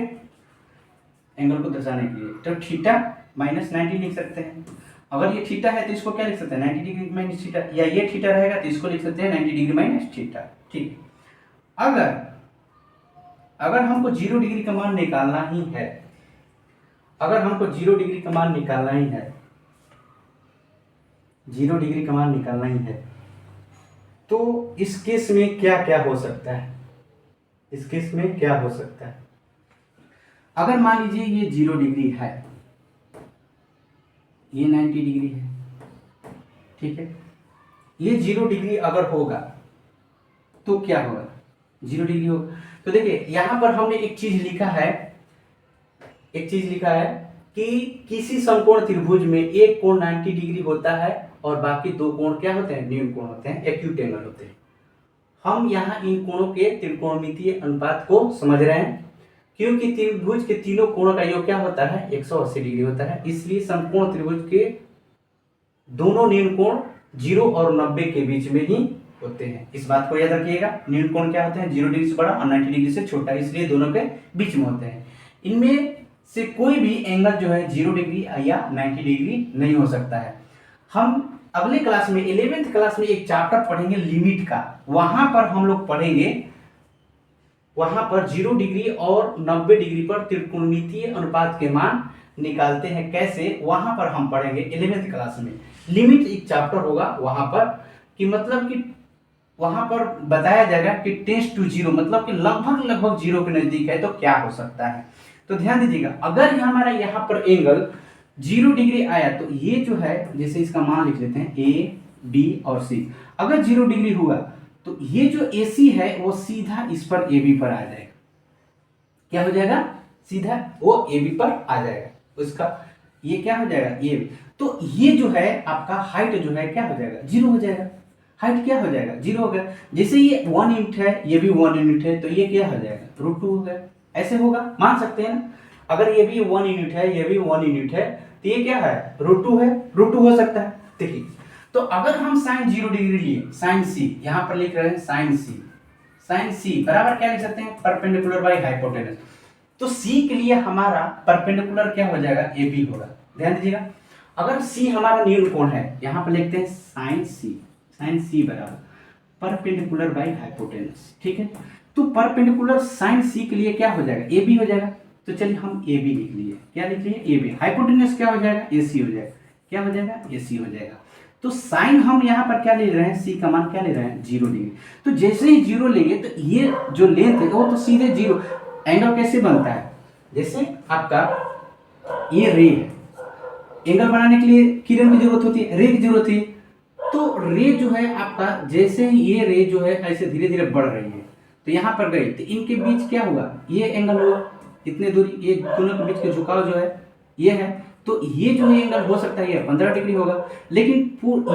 Speaker 1: एंगल को दर्शाने के लिए तो थीटा माइनस 90 लिख सकते हैं। अगर ये थीटा है तो इसको क्या लिख सकते हैं 90 डिग्री माइनस थीटा, या ये थीटा रहेगा तो इसको लिख सकते हैं 90 डिग्री माइनस थीटा। ठीक है, अगर हमको 0 डिग्री का मान निकालना ही है, अगर हमको 0 डिग्री का मान निकालना ही है, 0 डिग्री का मान निकालना ही है, तो इस केस में क्या क्या हो सकता है, इस केस में क्या हो सकता है। अगर मान लीजिए ये 0 डिग्री है, ये 90 डिग्री है, ठीक है, ये 0 डिग्री अगर होगा तो क्या होगा, 0 डिग्री होगा। तो देखिए यहां पर हमने एक चीज लिखा है कि किसी समकोण त्रिभुज में एक कोण 90 डिग्री होता है और बाकी दो कोण क्या होते हैं, न्यून कोण होते हैं, एक्यूट एंगल होते हैं। हम यहाँ इन कोणों के त्रिकोणमितीय अनुपात को समझ रहे हैं, क्योंकि त्रिभुज के तीनों कोणों का योग क्या होता है 180 डिग्री होता है, इसलिए समकोण त्रिभुज के दोनों न्यून कोण 0 और 90 के बीच में ही होते हैं। इस बात को याद रखिएगा, न्यून कोण क्या होते हैं 0 डिग्री से बड़ा और 90 डिग्री से छोटा, इसलिए दोनों के बीच में होते हैं। इनमें से कोई भी एंगल जो है 0 डिग्री या 90 डिग्री नहीं हो सकता है। हम अगले क्लास में 11th क्लास में एक चैप्टर पढ़ेंगे लिमिट का, वहां पर हम लोग पढ़ेंगे, वहां पर 0 डिग्री और 90 डिग्री पर त्रिकोणमितीय अनुपात के मान निकालते हैं कैसे, वहां पर हम पढ़ेंगे 11th क्लास में। लिमिट एक चैप्टर होगा वहां पर, कि मतलब कि वहां पर बताया जाएगा कि टेंस टू 0 मतलब कि लगभग 0 के नजदीक है तो क्या हो सकता है। तो ध्यान दीजिएगा, अगर हमारा यहाँ पर एंगल 0 डिग्री आया तो ये जो है, जैसे इसका मान लिख लेते हैं ए बी और सी, अगर 0 डिग्री हुआ तो ये जो AC है वो सीधा इस पर AB पर आ जाएगा। क्या हो जाएगा, सीधा वो AB पर आ जाएगा, उसका ये क्या हो जाएगा AB। तो ये जो है आपका हाइट जो है क्या हो जाएगा 0 हो जाएगा, हाइट क्या हो जाएगा 0 हो गया। जैसे ये 1 यूनिट है, ये भी 1 यूनिट है, तो ये क्या हो जाएगा √2 हो गया। ऐसे होगा, मान सकते हैं ना, अगर ये भी 1 यूनिट है, ये भी 1 यूनिट है, तो ये क्या है √2 है, √2 हो सकता है। देखिए, तो अगर हम साइन 0 डिग्री लिए, साइन सी यहां पर लिख रहे हैं, साइन सी बराबर क्या लिख सकते हैं परपेंडिकुलर बाय हाइपोटेनस। तो सी के लिए हमारा परपेंडिकुलर क्या हो जाएगा AB होगा। ध्यान दीजिएगा, अगर सी हमारा न्यून कोण है, यहां पर लिखते हैं साइन सी बराबर परपेंडिकुलर बाय हाइपोटेनस। ठीक है, तो परपेंडिकुलर साइन सी के लिए क्या हो जाएगा AB हो जाएगा। तो चलिए हम ए बी लिख लिए, क्या लिख लिए, ए बी। हाइपोटेन्यूज क्या हो जाएगा, ए सी हो जाएगा, क्या हो जाएगा, ए सी हो जाएगा। तो साइन हम यहाँ पर क्या ले रहे हैं, सी का मान क्या ले रहे हैं, 0 डिग्री। तो जैसे ही 0 लेंगे तो ये जो लेंथ है वो तो सीधे 0। एंगल कैसे बनता है, जैसे आपका ये रे है, एंगल बनाने के लिए किरण की जरूरत होती है, रे की जरूरत है। तो रे जो है आपका, जैसे ही ये रे जो है ऐसे धीरे धीरे बढ़ रही है तो यहाँ पर गई, तो इनके बीच क्या हुआ, ये एंगल हुआ, इतने दूरी, ये दोनों के बीच के झुकाव जो है ये है। तो ये जो है एंगल हो सकता है ये 15 डिग्री होगा, लेकिन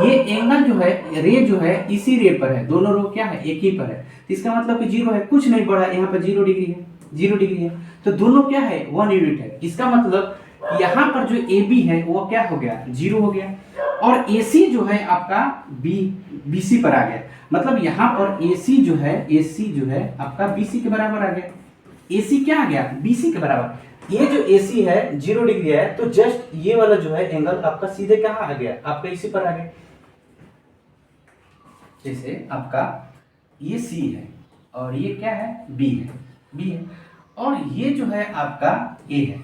Speaker 1: ये एंगल जो है, रे जो है इसी रे पर है, दोनों रो क्या है, एक ही पर है। तो इसका मतलब कि 0 है, कुछ नहीं बढ़ा, यहाँ पर 0 डिग्री है, 0 डिग्री है। तो दोनों क्या है, 1 यूनिट है। इसका मतलब यहाँ पर जो ए बी है वो क्या हो गया, 0 हो गया। और ए सी जो है आपका बी सी पर आ गया, मतलब यहाँ पर ए सी जो है आपका बी सी के बराबर आ गया। ए सी क्या आ गया, बी सी के बराबर। ये जो ए सी है 0 डिग्री है, तो जस्ट ये वाला जो है एंगल आपका सीधे कहाँ आ गया, आपका इसी पर आ गया। जैसे आपका ये सी है और ये क्या है, बी है, और ये जो है आपका ए है।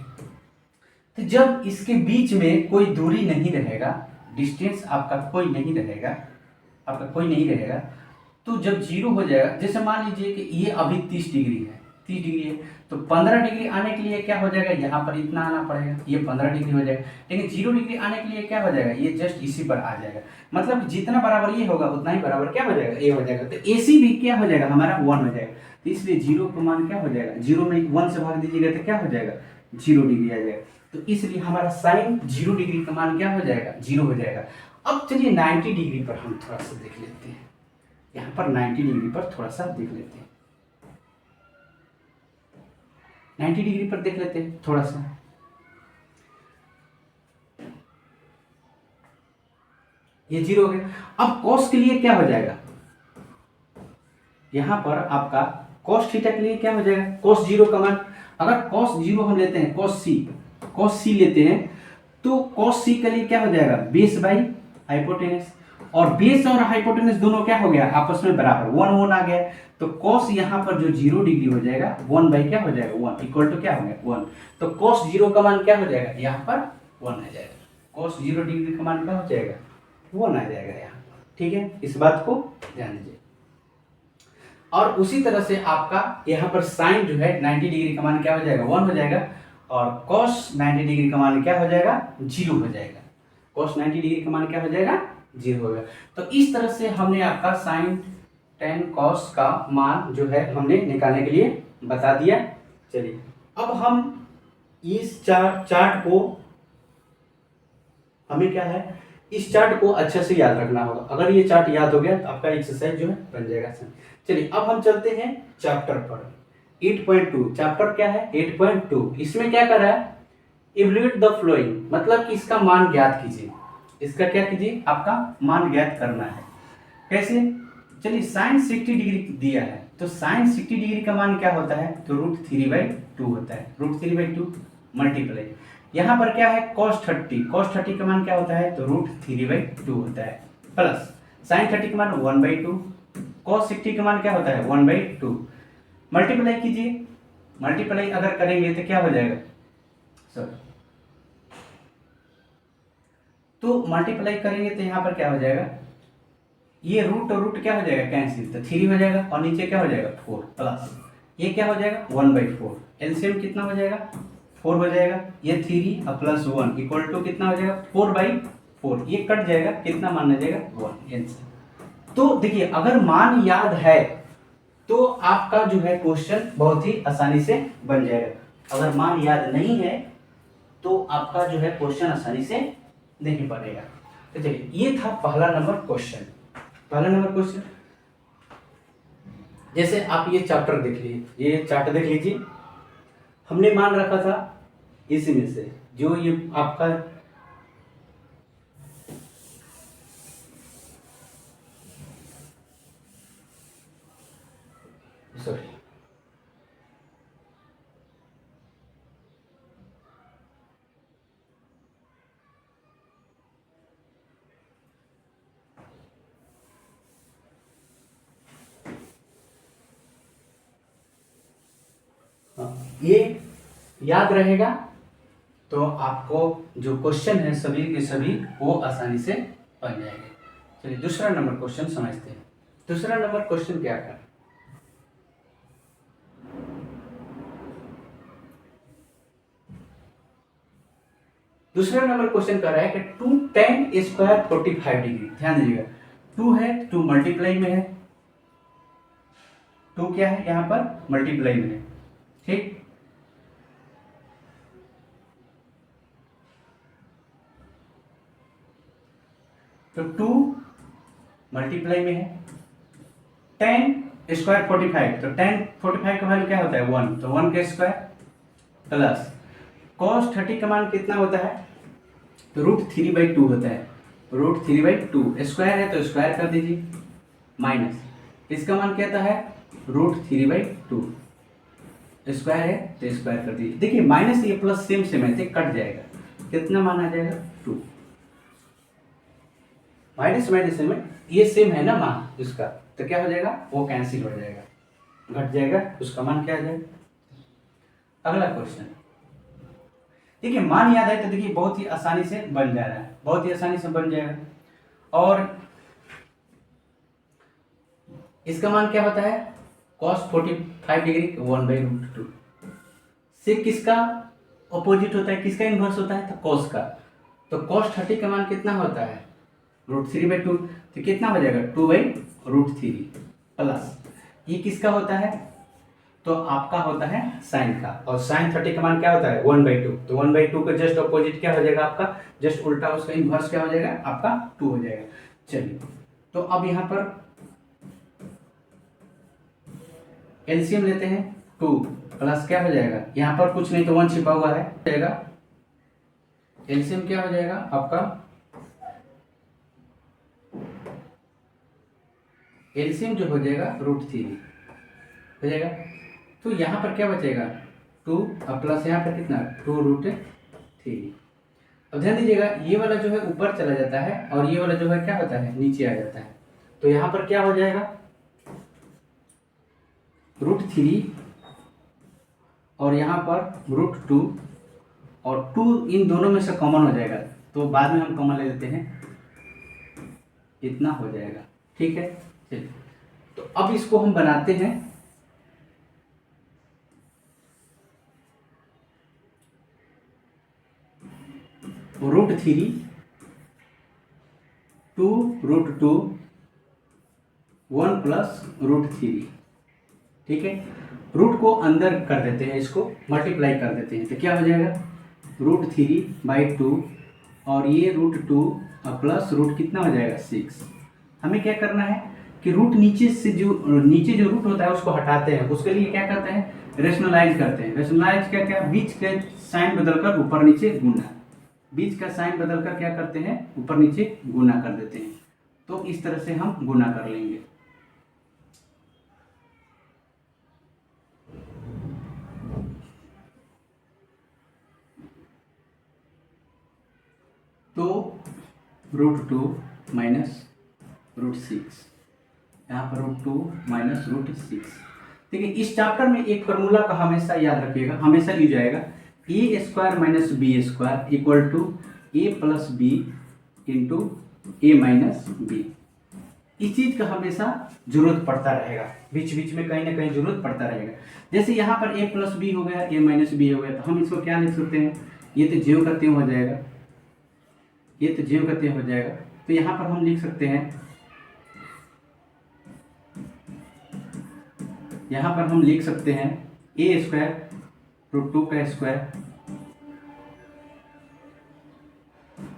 Speaker 1: तो जब इसके बीच में कोई दूरी नहीं रहेगा, डिस्टेंस आपका कोई नहीं रहेगा, तो जब 0 हो जाएगा, जैसे मान लीजिए कि ये अभी 30 डिग्री है, तो 15 डिग्री आने के लिए क्या हो जाएगा, यहाँ पर इतना आना पड़ेगा, ये 15 डिग्री हो जाएगा। लेकिन 0 डिग्री आने के लिए क्या हो जाएगा, ये जस्ट इसी पर आ जाएगा। मतलब जितना बराबर ये होगा उतना ही बराबर क्या हो जाएगा, ए हो जाएगा। तो ए सी भी क्या हो जाएगा, हमारा 1 हो जाएगा। तो इसलिए 0 का मान क्या हो जाएगा, 0 में 1 से भाग दीजिएगा तो क्या हो जाएगा, 0 डिग्री आ जाएगा। तो इसलिए हमारा साइन 0 डिग्री का मान क्या हो जाएगा, 0 हो जाएगा। अब चलिए 90 डिग्री पर हम थोड़ा सा देख लेते हैं, यहाँ पर 90 डिग्री पर थोड़ा सा देख लेते हैं, 90 डिग्री पर देख लेते हैं थोड़ा सा। ये 0 हो गया। अब कॉस के लिए क्या हो जाएगा, यहाँ पर आपका कॉस थीटा के लिए क्या हो जाएगा, कॉस 0 का मान, अगर कॉस 0 हम लेते हैं, कॉस सी लेते हैं, तो कॉस सी के लिए क्या हो जाएगा, बेस बाई हाइपोटेनस। और बेस और हाइपोटेनस दोनों क्या हो गया, आपस में बराबर, 1 आ गया। तो कॉस यहाँ पर जो 0 डिग्री हो जाएगा, 1 बाई क्या हो जाएगा, 1 इक्वल टू क्या हो गया, 1। तो कॉस 0 का मान क्या हो जाएगा, यहाँ पर 1 आ जाएगा। कॉस 0 डिग्री का मान क्या हो जाएगा, 1 आ जाएगा यहाँ पर। ठीक है, इस बात को ध्यान दीजिए। और उसी तरह से आपका यहाँ पर साइन जो है 90 डिग्री का मान क्या हो जाएगा, 1 हो जाएगा। और कॉस 90 डिग्री का मान क्या हो जाएगा, 0 हो जाएगा। कॉस 90 डिग्री का मान क्या हो जाएगा, 0 होगा। तो इस तरह से हमने आपका साइन टेन कॉस का मान जो है हमने निकालने के लिए बता दिया। चलिए अब हम इस चार्ट को, हमें क्या है, इस चार्ट को अच्छे से याद रखना होगा। अगर ये चार्ट याद हो गया तो आपका एक्सरसाइज जो है बन जाएगा। चलिए अब हम चलते हैं चैप्टर पर। 8.2 चैप्टर क्या है, 8.2। इसमें क्या कर रहा है, इवैल्यूएट द फ्लोइंग, मतलब कि इसका मान ज्ञात कीजिए। इसका क्या कीजिए, आपका मान ज्ञात करना है। कैसे, चलिए साइन 60 डिग्री दिया है, तो साइन 60 डिग्री का मान क्या होता है, तो √3/2 होता है। √3/2 मल्टीप्लाई, यहाँ पर क्या है, cos 30 का मान क्या होता है, तो √3/2 होता है, प्लस साइन 30 का मान 1/2, cos 60 का मान क्या होता है, 1/2। मल्टीप्लाई कीजिए, मल्टीप्लाई अगर करेंगे तो क्या हो जाएगा, सॉरी, तो मल्टीप्लाई करेंगे तो यहाँ पर क्या हो जाएगा, ये रूट और रूट क्या हो जाएगा, कैंसिल, तो 3 हो जाएगा, और नीचे क्या हो जाएगा, 4, प्लस ये क्या हो जाएगा 1/4। एलसीएम कितना हो जाएगा, 4 हो जाएगा। ये 3 और प्लस 1 इक्वल टू कितना हो जाएगा, 4/4। ये कट जाएगा, कितना मान आ जाएगा, 1 आंसर। तो देखिए अगर मान याद है तो आपका जो है क्वेश्चन बहुत ही आसानी से बन जाएगा। अगर मान याद नहीं है तो आपका जो है क्वेश्चन आसानी से नहीं बनेगा। तो चलिए ये था पहला नंबर क्वेश्चन। जैसे आप ये चैप्टर देख लीजिए, ये चार्ट देख लीजिए, हमने मान रखा था इसी में से जो ये आपका सॉरी ये याद रहेगा तो आपको जो क्वेश्चन है सभी के सभी वो आसानी से बन जाएंगे। चलिए दूसरा नंबर क्वेश्चन समझते हैं। दूसरा नंबर क्वेश्चन क्या कर, दूसरा नंबर क्वेश्चन कर रहा है कि 2 tan स्क्वायर 45 डिग्री। ध्यान दीजिएगा 2 है, 2 मल्टीप्लाई में है, 2 क्या है यहाँ पर मल्टीप्लाई में है, ठीक। तो 2 मल्टीप्लाई में है, tan स्क्वायर 45, तो tan 45 का वैल्यू क्या होता है 1, तो 1 का स्क्वायर प्लस cos 30 का मान कितना होता है, तो √3/2 होता है, √3/2 स्क्वायर है तो स्क्वायर कर दीजिए, माइनस इसका मान क्या आता है √3/2 स्क्वायर है तो स्क्वायर कर दीजिए। देखिए माइनस ये प्लस सेम सेम है तो कट जाएगा, कितना मान आ जाएगा 2, माइनस माइनस में ये सेम है ना मान इसका, तो क्या हो जाएगा वो कैंसिल हो जाएगा, घट जाएगा, उसका मान क्या आ जाएगा। अगला क्वेश्चन देखिए मान याद है तो देखिए बहुत ही आसानी से बन जा रहा है, बहुत ही आसानी से बन जाएगा। और इसका मान क्या होता है cos 45 डिग्री 1/√2 से किसका अपोजिट होता है, किसका इन्वर्स होता है, तो cos का। तो cos 30 का मान कितना होता है √3/2, तो कितना हो जाएगा 2/√3 प्लस ये किसका होता है, तो आपका होता है साइन का, और साइन 30 का मान क्या होता है 1/2, तो 1/2 का जस्ट अपोजिट क्या हो जाएगा आपका, जस्ट उल्टा उसका इन्वर्स क्या हो जाएगा आपका 2 हो जाएगा। चलिए तो अब यहाँ पर एलसीएम लेते हैं, 2 प्लस क्या हो जाएगा, यहाँ पर कुछ नहीं तो 1 छिपा हुआ है, जाएगा एलसीएम क्या हो जाएगा आपका, एलसीएम जो हो जाएगा √3 हो जाएगा। तो यहाँ पर क्या बचेगा 2 और प्लस यहाँ पर कितना 2√3। अब ध्यान दीजिएगा ये वाला जो है ऊपर चला जाता है और ये वाला जो है क्या होता है नीचे आ जाता है, तो यहाँ पर क्या हो जाएगा √3 और यहाँ पर √2 और 2 इन दोनों में से कॉमन हो जाएगा, तो बाद में हम कॉमन ले लेते हैं, इतना हो जाएगा, ठीक है। चलिए तो अब इसको हम बनाते हैं √3 2√2 1 प्लस √3, ठीक है। रूट को अंदर कर देते हैं, इसको मल्टीप्लाई कर देते हैं, तो क्या हो जाएगा √3/2 और ये √2 और प्लस रूट कितना हो जाएगा 6। हमें क्या करना है कि रूट नीचे से जो नीचे जो रूट होता है उसको हटाते हैं, उसके लिए क्या करते हैं रेशनलाइज करते हैं। रेशनलाइज क्या क्या, बीच के साइन बदलकर ऊपर नीचे गुना, बीच का साइन बदलकर क्या करते हैं ऊपर नीचे गुना कर देते हैं, तो इस तरह से हम गुना कर लेंगे। तो √2 माइनस √6, यहाँ पर √2 माइनस √6। देखिए इस चैप्टर में एक फार्मूला का हमेशा याद रखिएगा, हमेशा यूज आएगा, a² minus b² equal to a plus B into a minus B. इस चीज का हमेशा जरूरत पड़ता रहेगा, बीच बीच में कहीं ना कहीं जरूरत पड़ता रहेगा। जैसे यहाँ पर a प्लस बी हो गया, a माइनस बी हो गया, तो हम इसको क्या लिख सकते हैं, ये तो ज्यों का त्यों हो जाएगा, ये तो ज्यों का त्यों हो जाएगा। तो यहाँ पर हम लिख सकते हैं, यहाँ पर हम लिख सकते हैं a² √2 का स्क्वायर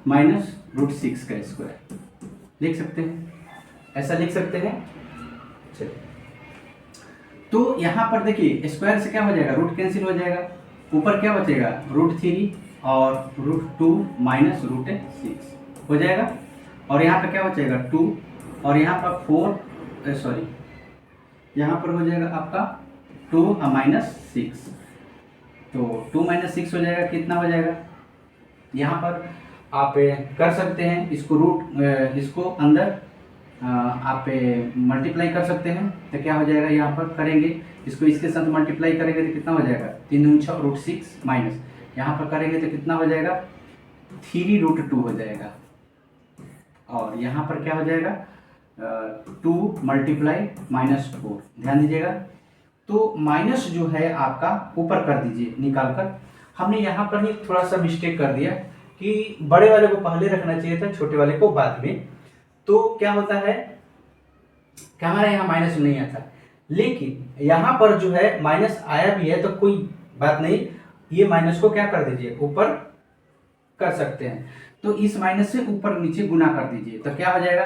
Speaker 1: माइनस √6 का स्क्वायर लिख सकते हैं, ऐसा लिख सकते हैं। चलिए तो यहाँ पर देखिए स्क्वायर से क्या हो जाएगा रूट कैंसिल हो जाएगा, ऊपर क्या बचेगा √3 और √2 माइनस √6 हो जाएगा, और यहाँ पर क्या बचेगा 2 और यहाँ पर 4 सॉरी यहाँ पर हो जाएगा आपका 2 और माइनस 6, तो 2 माइनस 6 हो जाएगा, कितना हो जाएगा, यहाँ पर आप कर सकते हैं इसको रूट इसको अंदर आप मल्टीप्लाई कर सकते हैं। तो क्या हो जाएगा, यहाँ पर करेंगे इसको इसके साथ मल्टीप्लाई करेंगे तो कितना हो जाएगा, 3×6 √6 माइनस यहाँ पर करेंगे तो कितना हो जाएगा, 3√2 हो जाएगा। और यहाँ पर क्या हो जाएगा, 2 मल्टीप्लाई -4, ध्यान दीजिएगा। तो माइनस जो है आपका ऊपर कर दीजिए निकाल कर। हमने यहाँ पर ही थोड़ा सा मिस्टेक कर दिया कि बड़े वाले को पहले रखना चाहिए था, छोटे वाले को बाद में। तो क्या होता है कि हमारे यहाँ माइनस नहीं आता, लेकिन यहाँ पर जो है माइनस आया भी है तो कोई बात नहीं, ये माइनस को क्या कर दीजिए, ऊपर कर सकते हैं। तो इस माइनस से ऊपर नीचे गुना कर दीजिए तो क्या हो जाएगा,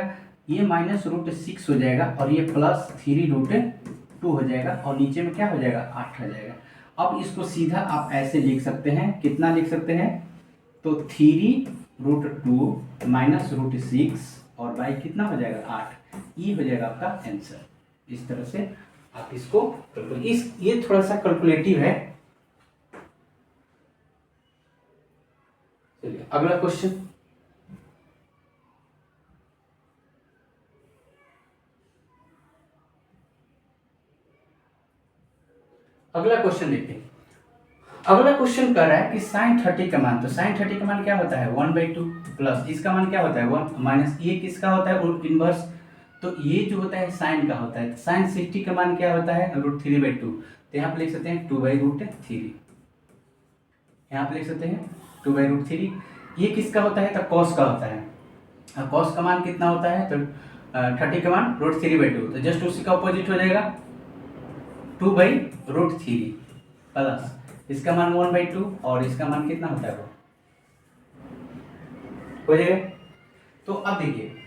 Speaker 1: ये -√6 हो जाएगा और ये +3√2 हो जाएगा और नीचे में क्या हो जाएगा, 8 हो जाएगा। अब इसको सीधा आप ऐसे लिख सकते हैं, कितना लिख सकते हैं, तो 3√2 -√6 और बाई कितना हो जाएगा, 8। ये हो जाएगा आपका आंसर। इस तरह से आप इसको ये थोड़ा सा कैलकुलेटिव है। चलिए अगला क्वेश्चन। अगला क्वेश्चन देखते हैं। अगला क्वेश्चन कर रहा है कि sin30 का मान, तो sin30 का मान क्या होता है, 1/2 प्लस इसका मान क्या होता है 1 माइनस ये किसका होता है, इनवर्स। तो ये जो होता है साइन का होता है। sin60 का मान क्या होता है, √3/2। तो यहाँ पे लिख सकते हैं 2/√3। यहाँ पे लिख सकते हैं 2/√3। ये किसका होता है, तो कॉस का होता है। कॉस का मान कितना होता है, तो 30 का मान √3/2। तो जस्ट उसी का अपोजिट हो जाएगा 2/√3 प्लस इसका मान 1/2 और इसका मान कितना होता है, वो हो जाएगा। तो अब देखिए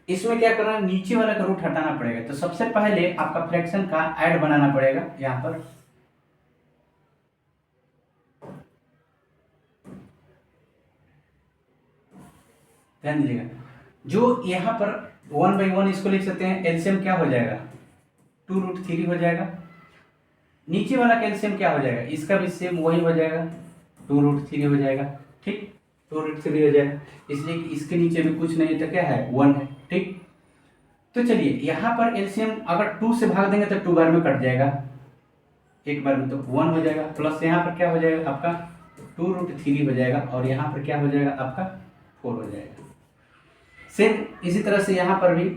Speaker 1: इसमें क्या करना है, नीचे वाला का रूट हटाना पड़ेगा। तो सबसे पहले आपका फ्रैक्शन का ऐड बनाना पड़ेगा। यहाँ पर ध्यान दीजिएगा, जो यहाँ पर 1/1 इसको लिख सकते हैं, एलसीएम क्या हो जाएगा, 2√3 हो जाएगा। नीचे वाला कैल्शियम क्या हो जाएगा, इसका भी सेम वही हो जाएगा, 2√3 हो जाएगा। ठीक, 2√3 हो जाएगा, इसलिए कि इसके नीचे भी कुछ नहीं है तो क्या है, 1 है। ठीक, तो चलिए यहाँ पर एलसीएम अगर 2 से भाग देंगे तो 2 बार में कट जाएगा, एक बार में तो 1 हो जाएगा। प्लस यहाँ पर क्या हो जाएगा आपका 2√3 हो जाएगा और यहाँ पर क्या हो जाएगा आपका 4 हो जाएगा। सेम इसी तरह से यहाँ पर भी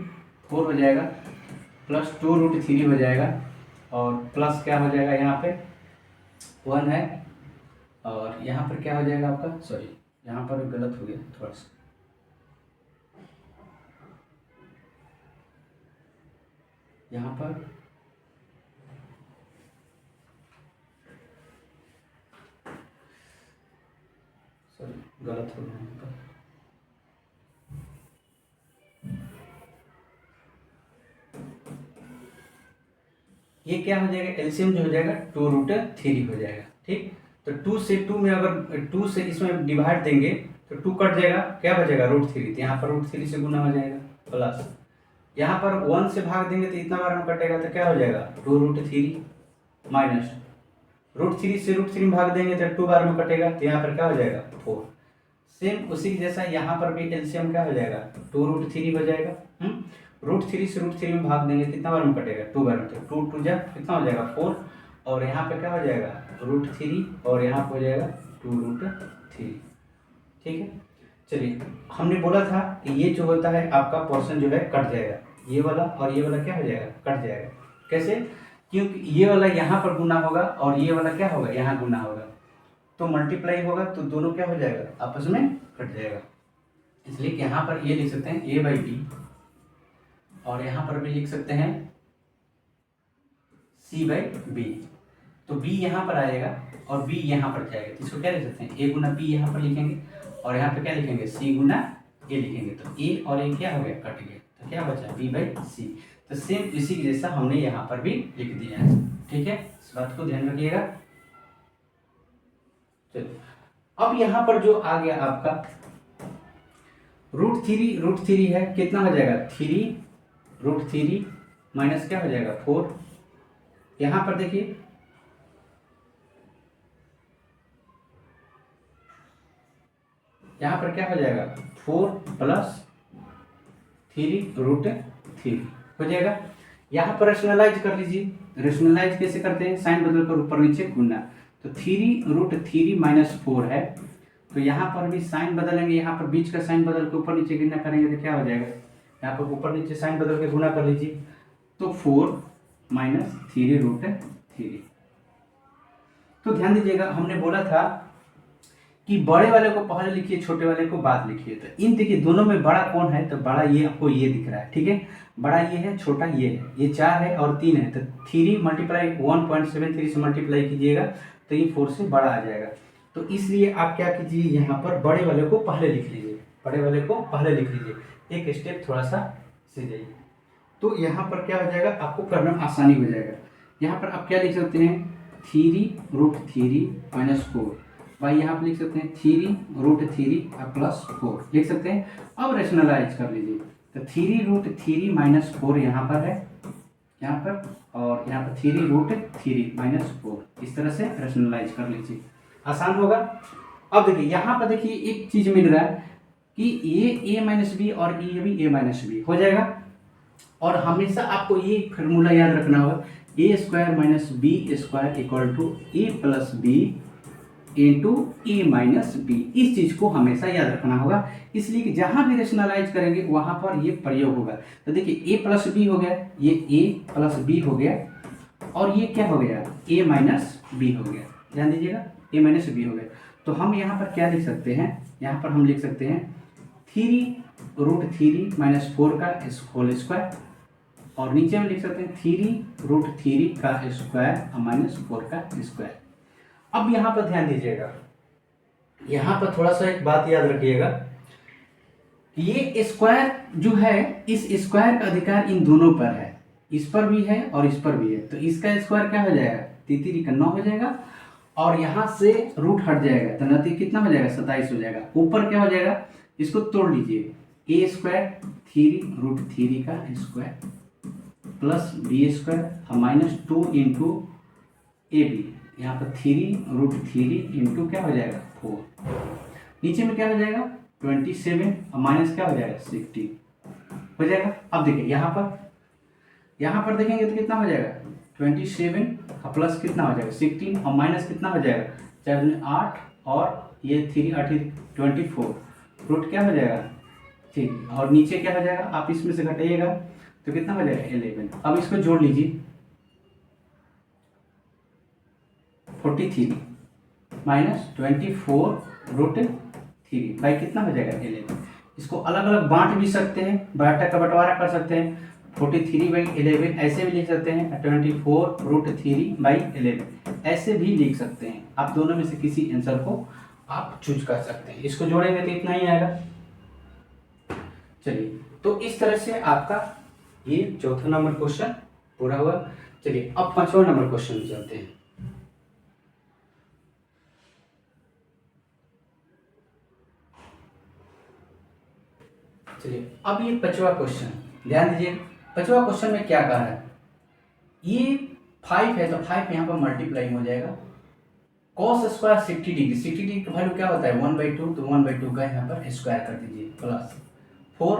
Speaker 1: 4 हो जाएगा प्लस 2√3 हो जाएगा और प्लस क्या हो जाएगा, यहाँ पे 1 है और यहाँ पर क्या हो जाएगा आपका, सॉरी यहाँ पर गलत हो गया थोड़ा सा, यहाँ पर सॉरी गलत हो गया यहाँ पर। ये क्या हो जाएगा, एलसीएम जो हो जाएगा 2√3 हो जाएगा। ठीक, तो 2 से 2 में अगर 2 से इसमें डिवाइड देंगे तो 2 कट जाएगा, क्या बचेगा √3। तो यहाँ पर √3 से गुना हो जाएगा प्लस यहाँ पर 1 से भाग देंगे तो इतना बार में कटेगा तो क्या हो जाएगा 2√3 माइनस √3 से √3 में भाग देंगे तो 2 बार में कटेगा तो यहाँ पर क्या हो जाएगा 4। सेम उसी जैसा यहाँ पर भी एलसीएम क्या हो जाएगा 2√3 हो जाएगा। √3 से √3 में भाग देंगे कितना बार में कटेगा 2 बार में, तो 2 2 जा कितना हो जाएगा 4 और यहाँ पे क्या हो जाएगा √3 और यहाँ पे हो जाएगा 2√3। ठीक है, चलिए हमने बोला था कि ये जो होता है आपका पोर्शन जो है कट जाएगा, ये वाला और ये वाला क्या हो जाएगा, कट जाएगा। कैसे, क्योंकि ये वाला यहाँ पर गुना होगा और ये वाला क्या होगा, यहाँ गुना होगा, तो मल्टीप्लाई होगा तो दोनों क्या हो जाएगा, आपस में कट जाएगा। इसलिए कि यहाँ पर ये लिख सकते हैं a/b और यहाँ पर भी लिख सकते हैं c/b। तो b यहाँ पर आएगा और b यहाँ पर जाएगा, तो इसको क्या लिख सकते हैं, a गुना b यहाँ पर लिखेंगे और यहाँ पे क्या लिखेंगे, c गुना a लिखेंगे। तो a और a क्या हो गया, कट गया, तो क्या बचा b/c। तो सेम इसी के जैसा हमने यहाँ पर भी लिख दिया है। ठीक है, इस बात को ध्यान रखिएगा। चलिए अब यहाँ पर जो आ गया आपका √3 है, कितना हो जाएगा 3√3 माइनस क्या हो जाएगा 4। यहाँ पर देखिए यहाँ पर क्या हो जाएगा 4 प्लस 3√3 हो जाएगा। यहाँ पर रेशनलाइज कर लीजिए, रेशनलाइज कैसे करते हैं, साइन बदल कर ऊपर नीचे गुना, तो 3√3 माइनस 4 है, तो यहाँ पर भी साइन बदलेंगे, यहाँ पर बीच का साइन बदल के ऊपर नीचे गुना करेंगे तो क्या हो जाएगा, यहाँ पर ऊपर नीचे साइन बदल के गुना कर लीजिए, तो 4 माइनस 3√3। तो ध्यान दीजिएगा, हमने बोला था कि बड़े वाले को पहले लिखिए, छोटे वाले को बाद लिखिए। तो इन देखिए दोनों में बड़ा कौन है, तो बड़ा ये आपको ये दिख रहा है, ठीक है, बड़ा ये है, छोटा ये है, ये 4 है और 3 है, तो 3 मल्टीप्लाई 1.73 से मल्टीप्लाई कीजिएगा तो ये 4 से बड़ा आ जाएगा। तो इसलिए आप क्या कीजिए, यहाँ पर बड़े वाले को पहले लिख लीजिए, बड़े वाले को पहले लिख लीजिए, एक स्टेप थोड़ा सा से जाइए, तो यहाँ पर क्या हो जाएगा, आपको करना आसानी हो जाएगा। यहाँ पर आप क्या लिख सकते हैं, 3√3 माइनस 4, भाई यहाँ पर लिख सकते हैं 3√3 प्लस 4 लिख सकते हैं। अब रेशनलाइज कर लीजिए, तो 3√3 माइनस 4 यहाँ पर है, यहाँ पर, और यहाँ पर 3√3 माइनस 4, इस तरह से रेशनलाइज कर लीजिए, आसान होगा। अब देखिए यहाँ पर देखिए एक चीज मिल रहा है कि ये a माइनस बी और ये भी a माइनस बी हो जाएगा, और हमेशा आपको ये फार्मूला याद रखना होगा, a² minus b² equal to a plus B into A minus B, इस चीज को हमेशा याद रखना होगा, इसलिए कि जहां भी रेशनलाइज करेंगे वहां पर ये प्रयोग होगा। तो देखिए a प्लस बी हो गया, ये a प्लस बी हो गया, और ये क्या हो गया, a माइनस बी हो गया, ध्यान दीजिएगा a माइनस बी हो गया। तो हम यहाँ पर क्या लिख सकते हैं, यहाँ पर हम लिख सकते हैं 3√3 माइनस 4 का होल स्क्वायर, और नीचे में लिख सकते हैं 3√3 का स्क्वायर माइनस 4 का स्क्वायर। अब यहाँ पर ध्यान दीजिएगा, यहाँ पर थोड़ा सा एक बात याद रखिएगा, ये स्क्वायर जो है, इस स्क्वायर का अधिकार इन दोनों पर है, इस पर भी है और इस पर भी है, तो इसका स्क्वायर क्या हो जाएगा, 3 का 9 हो जाएगा, और यहाँ से रूट हट जाएगा तो 9 कितना हो जाएगा, 27 हो जाएगा। ऊपर क्या हो जाएगा, इसको तोड़ लीजिए, a² 3√3 का square plus b² minus 2 into A B, यहाँ पर 3√3 इंटू क्या हो जाएगा 4, नीचे में क्या हो जाएगा 27 और माइनस क्या हो जाएगा 16 हो जाएगा। अब देखिए यहाँ पर देखेंगे तो कितना हो जाएगा 27 और प्लस कितना हो जाएगा 16 और माइनस कितना हो जाएगा 4 8 और ये 3 8 24, रूट क्या हो जाएगा ठीक, और नीचे क्या हो जाएगा, आप इसमें से घटाइएगा तो कितना हो जाएगा 11। अब इसको जोड़ लीजिए, 43 माइनस 24√3 भाई कितना हो जाएगा 11। इसको अलग अलग बांट भी सकते हैं, बाटा का बंटवारा कर सकते हैं, 43/11 ऐसे भी लिख सकते हैं, 24√3/11 ऐसे भी लिख सकते हैं। आप दोनों में से किसी आंसर को आप चूज कर सकते हैं। इसको जोड़ेंगे तो इतना ही आएगा। चलिए, तो इस तरह से आपका ये चौथा नंबर क्वेश्चन पूरा हुआ। चलिए अब 5वां नंबर क्वेश्चन चलते हैं। चलिए अब ये 5वां क्वेश्चन ध्यान दीजिए। 5वां क्वेश्चन में क्या कहा है, ये 5 है तो 5 यहाँ पर मल्टीप्लाई हो जाएगा, cos स्क्वायर 60 डिग्री, 60 डिग्री का वैल्यू क्या होता है 1/2, तो 1/2 का यहाँ पर स्क्वायर कर दीजिए प्लस 4,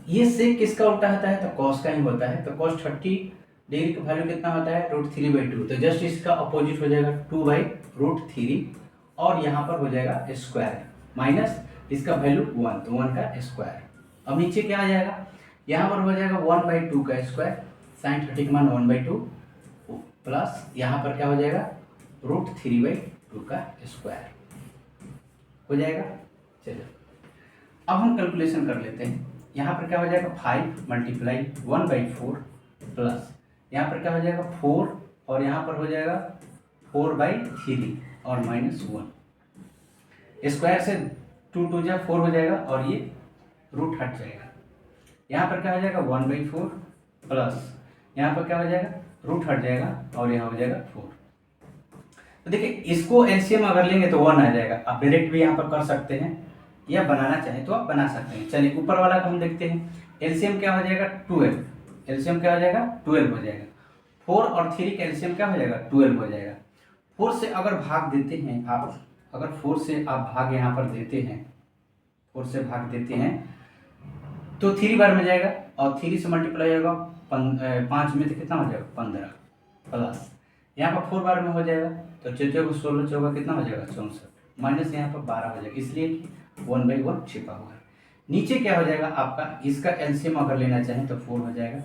Speaker 1: ये सेक किसका उल्टा होता है तो cos का ही होता है, तो cos 30 डिग्री का वैल्यू कितना होता है √3/2, तो जस्ट इसका अपोजिट हो जाएगा 2/√3 और यहाँ पर हो जाएगा स्क्वायर माइनस इसका वैल्यू 1, तो 1 का स्क्वायर। अब नीचे क्या आ जाएगा, यहाँ पर हो जाएगा 1/2 का स्क्वायर, sin 30 का मान 1/2 प्लस यहाँ पर क्या हो जाएगा √3/2 का स्क्वायर हो जाएगा। चलिए अब हम कैलकुलेशन कर लेते हैं। यहाँ पर क्या हो जाएगा 5 मल्टीप्लाई 1/4 प्लस यहाँ पर क्या हो जाएगा 4 और यहाँ पर हो जाएगा 4/3 और माइनस 1, स्क्वायर से 2 2 जा 4 हो जाएगा और ये रूट हट जाएगा। यहाँ पर क्या हो जाएगा 1/4 प्लस यहाँ पर क्या हो जाएगा रूट हट जाएगा और यहाँ हो जाएगा 4। तो देखिए इसको एलसीएम अगर लेंगे तो 1 आ जाएगा। आप डायरेक्ट भी यहाँ पर कर सकते हैं या बनाना चाहें तो आप बना सकते हैं। चलिए ऊपर वाला को हम देखते हैं। एलसीएम क्या हो जाएगा 12, एलसीएम क्या हो जाएगा 12 हो जाएगा। 4 और 3 का एलसीएम क्या हो जाएगा 12 हो जाएगा। 4 से अगर भाग देते हैं आप, अगर 4 से आप भाग यहाँ पर देते हैं, 4 से भाग देते हैं तो 3 बार में जाएगा और 3 से मल्टीप्लाई होगा 5 में तो कितना हो जाएगा 15 प्लस यहाँ पर 4 बार में हो जाएगा तो 4 16 चौका कितना हो जाएगा 64 माइनस यहाँ पर 12 हो जाएगा इसलिए कि 1/1 छिपा हुआ है। नीचे क्या हो जाएगा आपका इसका एलसीएम अगर लेना चाहें तो 4 हो जाएगा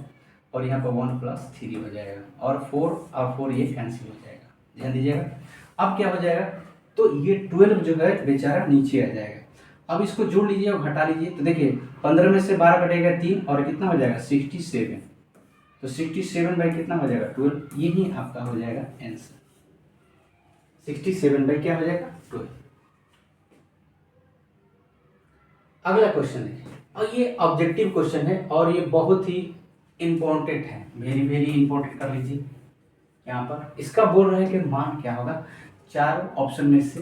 Speaker 1: और यहाँ पर 1 + 3 हो जाएगा और 4 और 4 ये कैंसिल हो जाएगा, ध्यान दीजिएगा। अब क्या हो जाएगा तो ये 12 जो है बेचारा नीचे आ जाएगा। अब इसको जोड़ लीजिए और घटा लीजिए तो देखिए 15 में से 12 कटेगा 3 और कितना हो जाएगा 67, तो 67 बाई कितना हो जाएगा 12, यही आपका हो जाएगा आंसर। 67 बाई क्या हो जाएगा 12। अगला क्वेश्चन देखिए और ये ऑब्जेक्टिव क्वेश्चन है और ये बहुत ही इंपॉर्टेंट है, वेरी वेरी इंपॉर्टेंट कर लीजिए। यहाँ पर इसका बोल रहा है कि मान क्या होगा 4 ऑप्शन में से,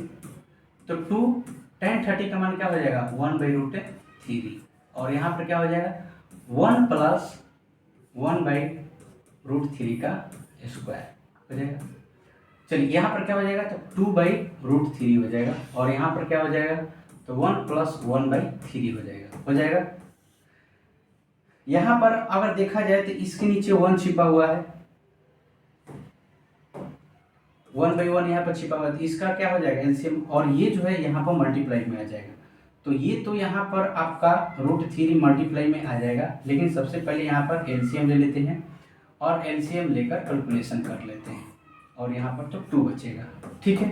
Speaker 1: तो 2 tan 30 का मान क्या हो जाएगा 1/√3 और यहाँ पर क्या हो जाएगा 1 + 1/√3 का स्क्वायर हो जाएगा। चलिए यहाँ पर क्या हो जाएगा तो 2/√3 हो जाएगा और यहाँ पर क्या हो जाएगा तो 1 + 1/3 हो जाएगा। यहाँ पर अगर देखा जाए तो इसके नीचे 1 छिपा हुआ है, 1/1 यहाँ पर छिपा हुआ है, तो इसका क्या हो जाएगा एलसीएम और ये जो है यहाँ पर मल्टीप्लाई में आ जाएगा। तो ये तो यहाँ पर आपका √3 मल्टीप्लाई में आ जाएगा, लेकिन सबसे पहले यहाँ पर एलसीएम ले लेते हैं और एलसीएम लेकर कैलकुलेशन कर लेते हैं और यहाँ पर तो 2 बचेगा, ठीक है।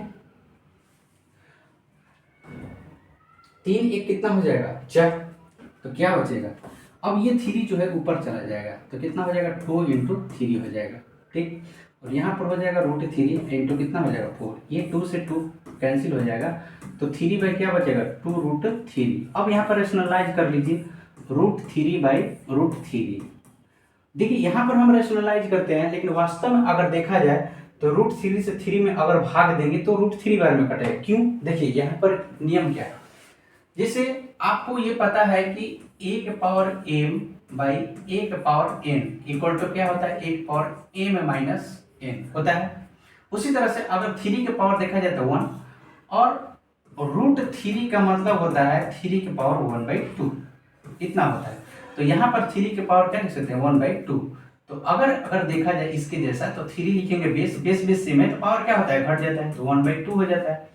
Speaker 1: 3 1 कितना हो जाएगा 4, तो क्या बचेगा अब ये 3 जो है ऊपर चला जाएगा तो कितना हो जाएगा 2 × 3 हो जाएगा, ठीक। और यहाँ पर हो जाएगा √3 इंटू कितना हो जाएगा 4, ये 2 से 2 कैंसिल हो जाएगा तो 3 बाई क्या बचेगा 2√3। अब यहाँ पर रेशनलाइज कर लीजिए √3/√3। देखिए यहाँ पर हम रेशनलाइज करते हैं लेकिन वास्तव में अगर देखा जाए तो √3 से 3 में अगर भाग देंगे तो √3 बार में कटेगा। क्यों, देखिए यहाँ पर नियम क्या है, जैसे आपको ये पता है कि 1/m/1/n इक्वल टू क्या होता है 1/m-n होता है। उसी तरह से अगर 3 के पावर देखा जाए तो 1 और √3 का मतलब होता है 3 के पावर 1/2 इतना होता है। तो यहाँ पर 3 के पावर क्या लिख सकते हैं 1/2। तो अगर देखा जाए इसके जैसा तो 3 लिखेंगे बेस सेम है तो पावर क्या होता है घट जाता है तो 1/2 हो जाता है।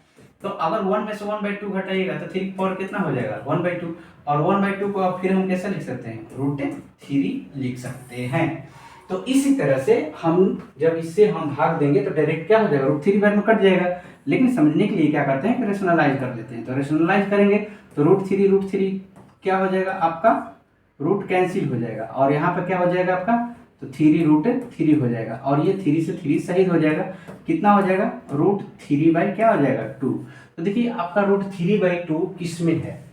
Speaker 1: तो अगर 1 में से 1/2 घटाइएगा तो 3 की पावर कितना हो जाएगा 1/2 और 1/2 को अब फिर हम कैसे लिख सकते हैं √3 लिख सकते हैं। तो इसी तरह से हम जब इससे हम भाग देंगे तो डायरेक्ट क्या हो जाएगा √3 बार में कट जाएगा, लेकिन समझने के लिए क्या करते हैं कि रेशनलाइज कर लेते हैं। तो रेशनलाइज करेंगे तो √3 क्या हो जाएगा आपका रूट कैंसिल हो जाएगा और यहाँ पर क्या हो जाएगा आपका तो 3√3 हो जाएगा और ये 3 से 3 शहीद हो जाएगा, कितना हो जाएगा √3 बाई क्या हो जाएगा 2। तो देखिए आपका √3/2 किस में है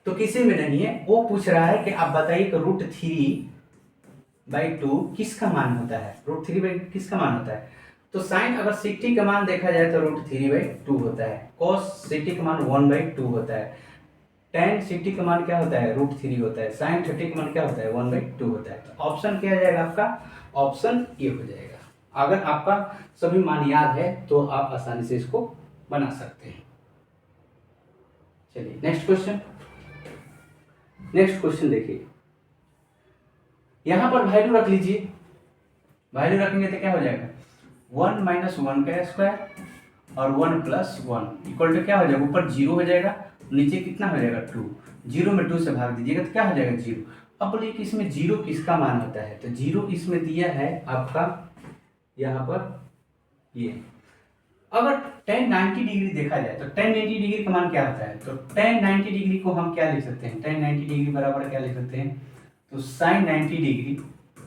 Speaker 1: तो किसी में नहीं है, वो पूछ रहा है कि आप बताइए कि √3/2 किसका मान होता है, √3/2 किसका मान होता है। तो साइन अगर 60 का मान देखा जाए तो √3/2 होता है, cos 60 का मान 1/2 होता है, tan 60 का मान क्या होता है √3 होता है, sin 30 का मान क्या होता है 1/2 होता है। तो ऑप्शन क्या आ जाएगा आपका, ऑप्शन ए हो जाएगा। अगर आपका सभी मान याद है तो आप आसानी से इसको बना सकते हैं। चलिए नेक्स्ट क्वेश्चन देखिए, यहां पर वैल्यू रख लीजिए, वैल्यू रखेंगे तो क्या हो जाएगा 1 - 1 का स्क्वायर और 1 + 1 इक्वल टू क्या हो जाएगा, ऊपर 0 हो जाएगा नीचे कितना हो जाएगा 2, 0 में 2 से भाग दीजिएगा तो क्या हो जाएगा 0। अब बोलिए कि इसमें 0 किसका मान होता है, तो 0 इसमें दिया है आपका यहाँ पर ये। अगर tan 90 डिग्री देखा जाए तो tan 90 डिग्री का मान क्या होता है, तो tan 90 डिग्री को हम क्या लिख सकते हैं, tan 90 डिग्री बराबर क्या लिख सकते हैं तो sin 90 डिग्री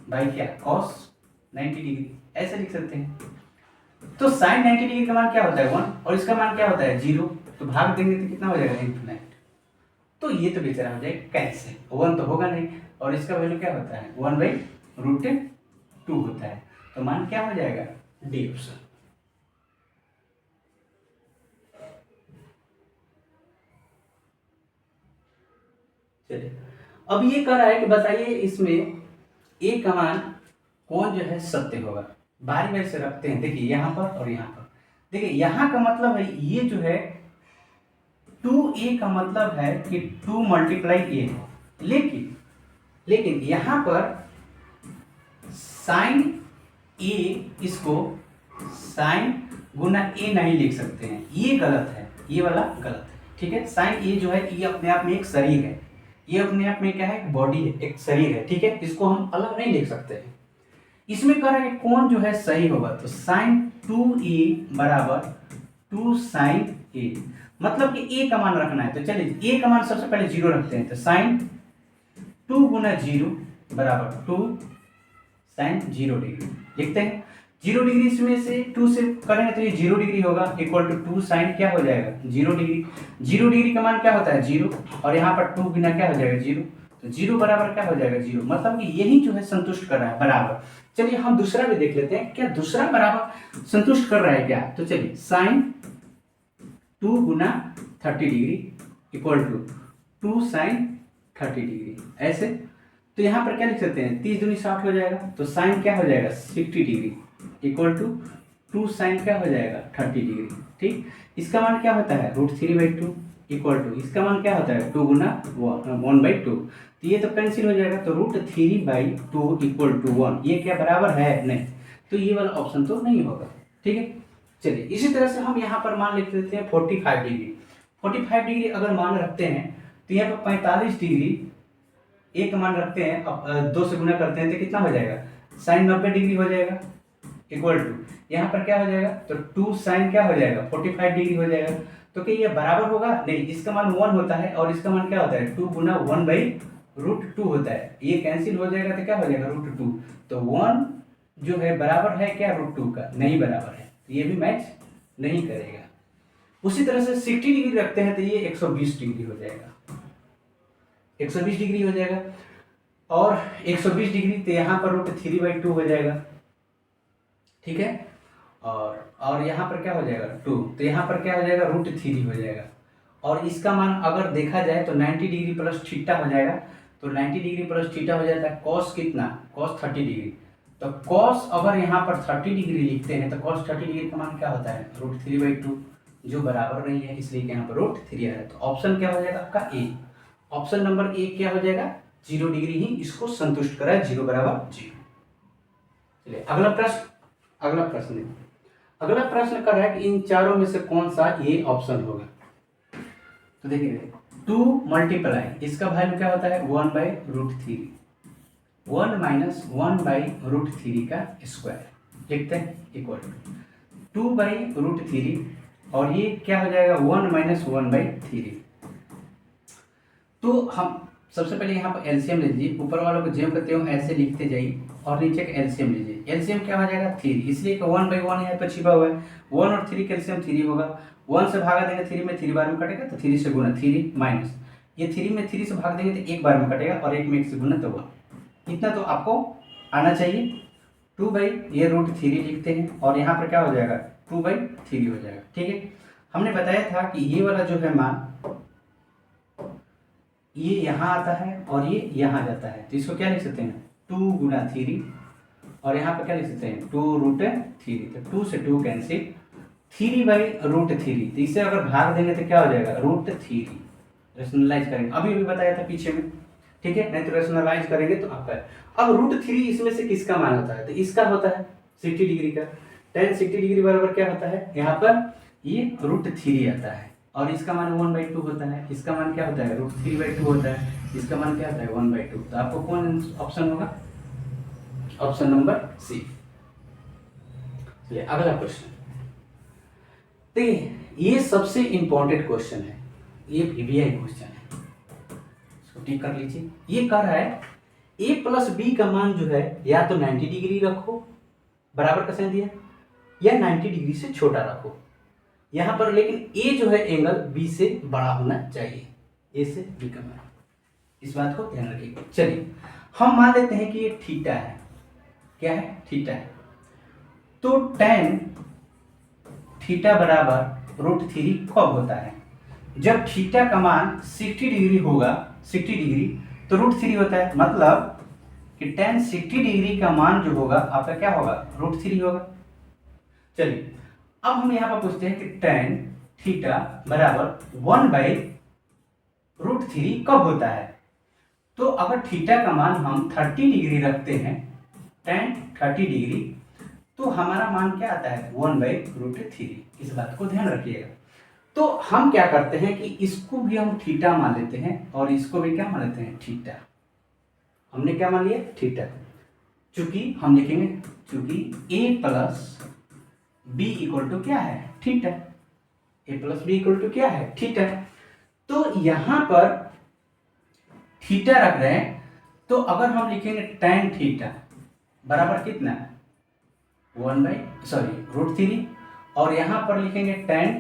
Speaker 1: बाई क्या cos 90 डिग्री ऐसे लिख सकते हैं। तो sin 90 डिग्री का मान क्या होता है 1 और इसका मान क्या होता है 0, तो भाग देंगे तो कितना हो जाएगा इन्फिनिट। तो ये तो बेचारा हो जाएगा कैंसिल, 1 तो होगा नहीं और इसका वैल्यू क्या होता है 1/√2 होता है। तो मान क्या हो जाएगा डी ऑप्शन। चलिए अब ये कह रहा है कि बताइए इसमें ए का मान कौन जो है सत्य होगा, बारी बारी से रखते हैं। देखिए यहाँ पर और यहाँ पर, देखिए यहाँ का मतलब है ये जो है 2a का मतलब है कि 2 × a है, लेकिन लेकिन यहाँ पर साइन ए, इसको साइन गुना ए नहीं लिख सकते हैं, ये गलत है, ये वाला गलत है। ठीक है, साइन ए जो है ये अपने आप में एक शरीर है, ये अपने आप में क्या है, एक बॉडी है, एक शरीर है। ठीक है, इसको हम अलग नहीं लिख सकते हैं। इसमें कह रहा है कि कौन जो है सही होगा, तो साइन 2a बराबर 2 साइन ए, मतलब कि ए का मान रखना है। तो चलिए ए का मान सबसे पहले 0 रखते हैं, तो साइन 2 गुना 0 बराबर 2 साइन 0 डिग्री लिखते हैं। 0 डिग्री इसमें से 2 से करेंगे तो ये 0 डिग्री होगा, इक्वल टू 2 साइन क्या हो जाएगा 0 डिग्री। 0 डिग्री का मान क्या होता है 0, और यहाँ पर 2 गुना क्या हो जाएगा 0, तो 0 बराबर क्या हो जाएगा 0, मतलब कि यही जो है संतुष्ट कर रहा है बराबर। चलिए हम दूसरा भी देख लेते हैं, क्या दूसरा बराबर संतुष्ट कर रहा है क्या। तो चलिए साइन 2 गुना 30 degree equal to 2 sine 30 degree, ऐसे। तो यहाँ पर क्या लिख सकते हैं, 30 दूनी 60 हो जाएगा, तो साइन क्या हो जाएगा 60 डिग्री इक्वल टू 2 साइन क्या हो जाएगा 30 डिग्री। ठीक, इसका मान क्या होता है √3/2 इक्वल टू, इसका मान क्या होता है 2 गुना 1/2, तो ये तो कैंसिल हो जाएगा, तो √3/2 इक्वल टू 1, ये क्या बराबर है नहीं, तो ये वाला ऑप्शन तो नहीं होगा। ठीक है, चलिए इसी तरह से हम यहाँ पर मान लिख लेते हैं 45 डिग्री। 45 डिग्री अगर मान रखते हैं तो यहाँ पर 45 डिग्री एक मान रखते हैं, अब 2 से गुना करते हैं तो कितना हो जाएगा, साइन 90 डिग्री हो जाएगा इक्वल टू, यहाँ पर क्या हो जाएगा, तो 2 साइन क्या हो जाएगा 45 डिग्री हो जाएगा। तो क्या ये बराबर होगा, नहीं, इसका मान 1 होता है और इसका मान क्या होता है 2 गुना 1/√2 होता है, ये कैंसिल हो जाएगा तो क्या हो जाएगा √2, तो 1 जो है बराबर है क्या √2 का, नहीं बराबर है, तो ये भी मैच नहीं करेगा। उसी तरह से 60 डिग्री रखते हैं तो ये 120 डिग्री हो जाएगा, 120 डिग्री हो जाएगा, और 120 डिग्री तो यहाँ पर √3/2 हो जाएगा। ठीक है, और यहाँ पर क्या हो जाएगा 2, तो यहाँ पर क्या हो जाएगा √3 हो जाएगा, और इसका मान अगर देखा जाए तो 90 डिग्री प्लस थीटा हो जाएगा, तो 90 डिग्री प्लस थीटा हो जाता है कॉस कितना, कॉस 30 डिग्री, तो कॉस अगर यहाँ पर 30 डिग्री लिखते हैं तो कॉस 30 डिग्री का मान क्या होता है √3/2, जो बराबर नहीं है, इसलिए यहाँ पर √3 आ रहा है। तो ऑप्शन क्या हो जाएगा आपका ए, ऑप्शन नंबर ए क्या हो जाएगा 0 डिग्री ही इसको संतुष्ट करा है, 0 बराबर 0। चलिए अगला प्रश्न, अगला प्रश्न कर रहा है कि इन चारों में से कौन सा ये ऑप्शन होगा। तो देखिए 2 मल्टीप्लाई इसका वैल्यू क्या होता है 1/√3, 1 माइनस 1/√3 का स्क्वायर लिखते हैं इक्वल टू 2/√3, और ये क्या हो जाएगा 1 माइनस 1/3। तो हम सबसे पहले यहाँ पर एलसीएम लीजिए, ऊपर वालों को जेम करते हो ऐसे लिखते जाइए, और नीचे का एलसीएम लीजिए। एलसीएम क्या हो जाएगा 3, इसलिए कि 1/1 यहाँ पर छिपा हुआ है, 1 और 3 का एलसीएम 3 होगा, 1 से भागा देंगे 3 में 3 बार में कटेगा, तो 3 से गुना 3 माइनस ये 3 में 3 से भाग देंगे तो 1 बार में कटेगा, और 1 में 1 से गुना तो 1, इतना तो आपको आना चाहिए। 2/√3 लिखते हैं, और यहाँ पर क्या हो जाएगा 2/3 हो जाएगा। ठीक है, हमने बताया था कि ये वाला जो है मान ये यहाँ आता है और ये यहाँ जाता है, तो इसको क्या लिख सकते हैं 2 गुना 3, और यहाँ पर क्या लिख सकते हैं 2√3, तो 2 से 2 कैंसिल, 3/√3, तो इसे अगर भाग देंगे तो क्या हो जाएगा √3, रेशनलाइज करेंगे, अभी बताया था पीछे में। ठीक है, नहीं तो रेशनलाइज करेंगे तो आपका अब √3 इसमें से किसका मान होता है, तो इसका होता है 60 डिग्री का, tan 60 डिग्री बराबर क्या होता है यहाँ पर ये √3 आता है, और इसका मान 1/2 होता है, इसका मान क्या होता है √3/2 होता है, इसका मान क्या होता है 1/2। तो आपको कौन ऑप्शन होगा, ऑप्शन नंबर सी। चलिए अगला क्वेश्चन, देखिए ये सबसे इंपॉर्टेंट क्वेश्चन है, ये वीवीआई क्वेश्चन है, इसको टिक कर लीजिए। ये कह रहा है a प्लस बी का मान जो है या तो 90 डिग्री रखो, बराबर का साइन दिया, या 90 डिग्री से छोटा रखो यहाँ पर, लेकिन ए जो है एंगल बी से बड़ा होना चाहिए, ए से बी का मान, इस बात को ध्यान रखिएगा। चलिए हम मान लेते हैं कि ये थीटा है, क्या है थीटा है, तो tan थीटा बराबर √3 कब होता है, जब थीटा का मान 60 डिग्री होगा, 60 डिग्री तो √3 होता है, मतलब कि tan 60 डिग्री का मान जो होगा आपका क्या होगा √3 होगा। चलिए अब हम यहाँ पर पूछते हैं कि tan थीटा बराबर 1/√3 कब होता है, तो अगर थीटा का मान हम 30 डिग्री रखते हैं, tan 30 डिग्री, तो हमारा मान क्या आता है 1/√3। इस बात को ध्यान रखिएगा। तो हम क्या करते हैं कि इसको भी हम थीटा मान लेते हैं और इसको भी क्या मान लेते हैं थीटा। हमने क्या मान लिया थीटा, चूंकि हम लिखेंगे चूंकि a plus B equal to क्या है theta, a plus B equal to क्या है थीटा। तो यहां पर थीटा रख रहे हैं, तो अगर हम लिखेंगे tan थीटा बराबर कितना 1/√3, और यहां पर लिखेंगे tan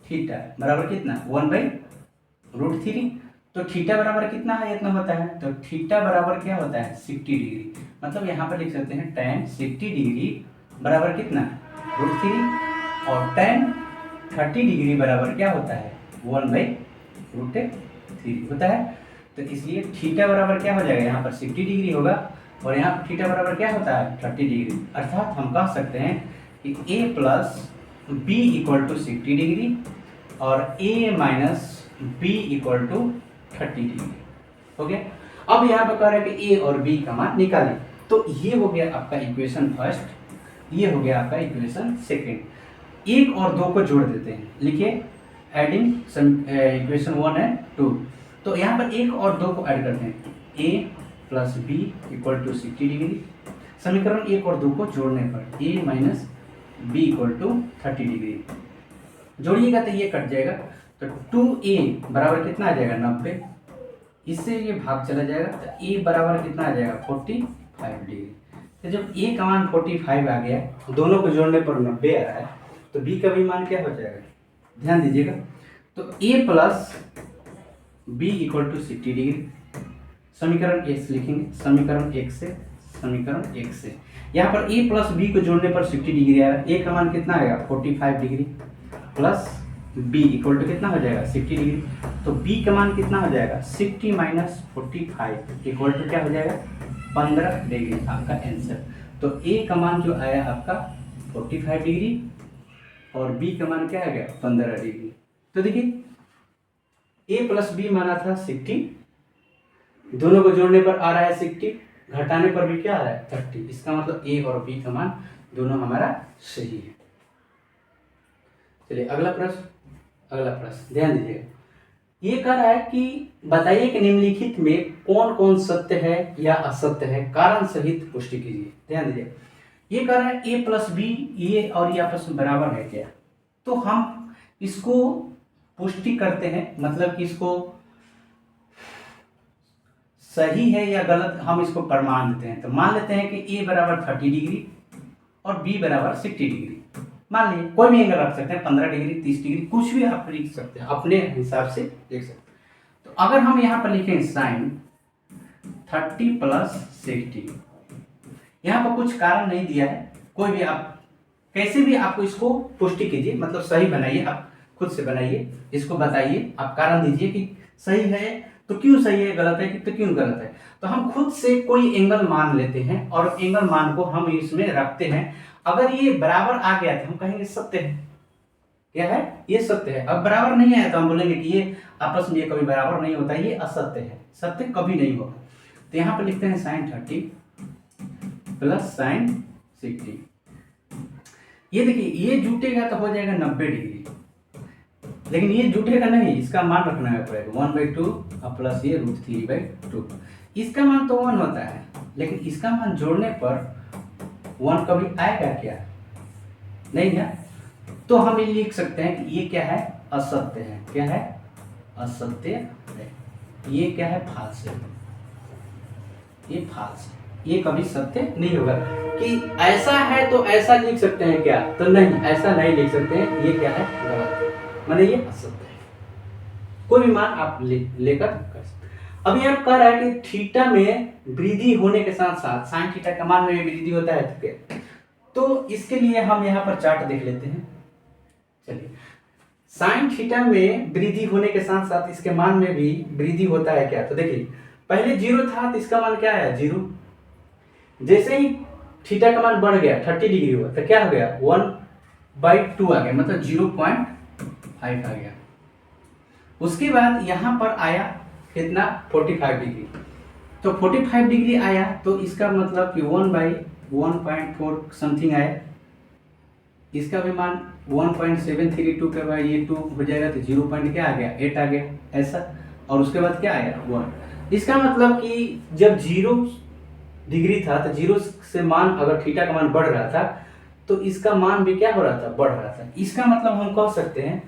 Speaker 1: थीटा बराबर कितना 1/√3। तो थीटा बराबर कितना है इतना होता है, तो थीटा बराबर क्या होता है 60 डिग्री। मतलब यहाँ पर लिख सकते हैं tan 60 डिग्री बराबर कितना √3, और tan 30 डिग्री बराबर क्या होता है 1/√3 होता है। तो इसलिए थीटा बराबर क्या हो जाएगा, यहाँ पर 60 डिग्री होगा और यहाँ पर थीटा बराबर क्या होता है 30 डिग्री। अर्थात हम कह सकते हैं कि a plus B equal to 60 degree और a minus B equal to 30 degree हो गया। अब यहाँ पर कह रहे हैं कि a और b का मान निकालें। तो ये हो गया आपका इक्वेशन फर्स्ट, ये हो गया आपका इक्वेशन सेकेंड। एक और दो को जोड़ देते हैं, लिखिए एडिंग इक्वेशन 1 एंड 2। तो यहाँ पर एक और दो को ऐड करते हैं, a plus B equal to 60 degree. समीकरण एक और दो को जोड़ने पर a minus B equal to 30 degree जोड़िएगा तो ये कट जाएगा, तो 2a बराबर कितना आ जाएगा 90। इससे ये भाग चला जाएगा तो a बराबर कितना आ जाएगा 45 डिग्री। तो जब a का मान 45 आ गया, दोनों को जोड़ने पर 90 आ रहा है, तो b का भी मान क्या हो जाएगा ध्यान दीजिएगा। तो a plus B equal to 60 degree, समीकरण एक से लिखेंगे, समीकरण एक से, समीकरण एक से यहाँ पर a प्लस बी को जोड़ने पर 60 डिग्री आ रहा है। a का मान कितना आएगा 45 degree plus b equal to कितना हो जाएगा 60 डिग्री। तो b का मान कितना हो जाएगा 60 माइनस 45 इक्वल टू क्या हो जाएगा 15 डिग्री आपका आंसर। तो a का मान जो आया आपका 45 डिग्री और b का मान क्या आ गया 15 डिग्री। तो देखिए a प्लस बी माना था 60, दोनों को जोड़ने पर आ रहा है 60, घटाने पर भी क्या आ रहा है 30। इसका मतलब a और b का मान दोनों हमारा सही है। चलिए अगला प्रश्न, अगला प्रश्न ध्यान दीजिएगा। ये कह रहा है कि बताइए कि निम्नलिखित में कौन कौन सत्य है या असत्य है, कारण सहित पुष्टि कीजिए। ध्यान दीजिए, ये कह रहा है a प्लस बी ये और ये आपस में बराबर है क्या। तो हम इसको पुष्टि करते हैं, मतलब कि इसको सही है या गलत हम इसको प्रमाण देते हैं। तो मान लेते हैं कि a बराबर 30 डिग्री और b बराबर 60 डिग्री। मान लीजिए कोई भी एंगल रख सकते हैं, 15 डिग्री 30 डिग्री कुछ भी आप लिख सकते हैं, अपने हिसाब से लिख सकते हैं। तो अगर हम यहाँ पर लिखें साइन 30 प्लस 60, यहाँ पर कुछ कारण नहीं दिया है, कोई भी आप कैसे भी आपको इसको पुष्टि कीजिए, मतलब सही बनाइए, आप खुद से बनाइए, इसको बताइए, आप कारण दीजिए कि सही है तो क्यों सही है, गलत है तो क्यों गलत है। तो हम खुद से कोई एंगल मान लेते हैं और एंगल मान को हम इसमें रखते हैं। अगर ये बराबर आ गया तो हम कहेंगे सत्य है, क्या है ये सत्य है। अब बराबर नहीं आया तो हम बोलेंगे कि ये आपस में ये कभी बराबर नहीं होता, ये असत्य है, सत्य कभी नहीं होगा। तो यहाँ पर लिखते हैं साइन 30 प्लस साइन 60। ये देखिए ये जुटेगा तो हो जाएगा 90 डिग्री, लेकिन ये जुटेगा नहीं, इसका मान रखना है पड़ेगा 1/2 प्लस ये √3/2। इसका मान तो 1 होता है, लेकिन इसका मान जोड़ने पर 1 कभी आएगा क्या, नहीं ना। तो हम ये लिख सकते हैं कि ये क्या है असत्य है, क्या है असत्य है। ये क्या है फाल्स है, ये फाल्स है, ये कभी सत्य नहीं होगा। कि ऐसा है तो ऐसा लिख सकते हैं क्या, तो नहीं ऐसा नहीं लिख सकते हैं, ये क्या है गलत है, माने ये असत्य है। कोई भी मान आप लेकर कर सकते। अब यह कह रहा है कि थीटा में वृद्धि होने के साथ साथ साइन थीटा का मान में वृद्धि होता है तो क्या। तो इसके लिए हम यहाँ पर चार्ट देख लेते हैं। चलिए साइन थीटा में वृद्धि होने के साथ साथ इसके मान में भी वृद्धि होता है क्या। तो देखिए पहले 0 था तो इसका मान क्या आया 0, जैसे ही थीटा का मान बढ़ गया 30 डिग्री हुआ तो क्या हो गया 1/2 आ गया, मतलब 0.5 आ गया। उसके बाद यहाँ पर आया कितना 45 डिग्री। तो 45 डिग्री आया तो इसका मतलब कि 1/1.4 समथिंग आया। इसका भी मान 1.732 के बाद ये 2 हो जाएगा तो 0 पॉइंट क्या आ गया 8 आ गया ऐसा। और उसके बाद क्या आया 1। इसका मतलब कि जब 0 डिग्री था तो 0 से मान अगर थीटा का मान बढ़ रहा था तो इसका मान भी क्या हो रहा था बढ़ रहा था। इसका मतलब हम कह सकते हैं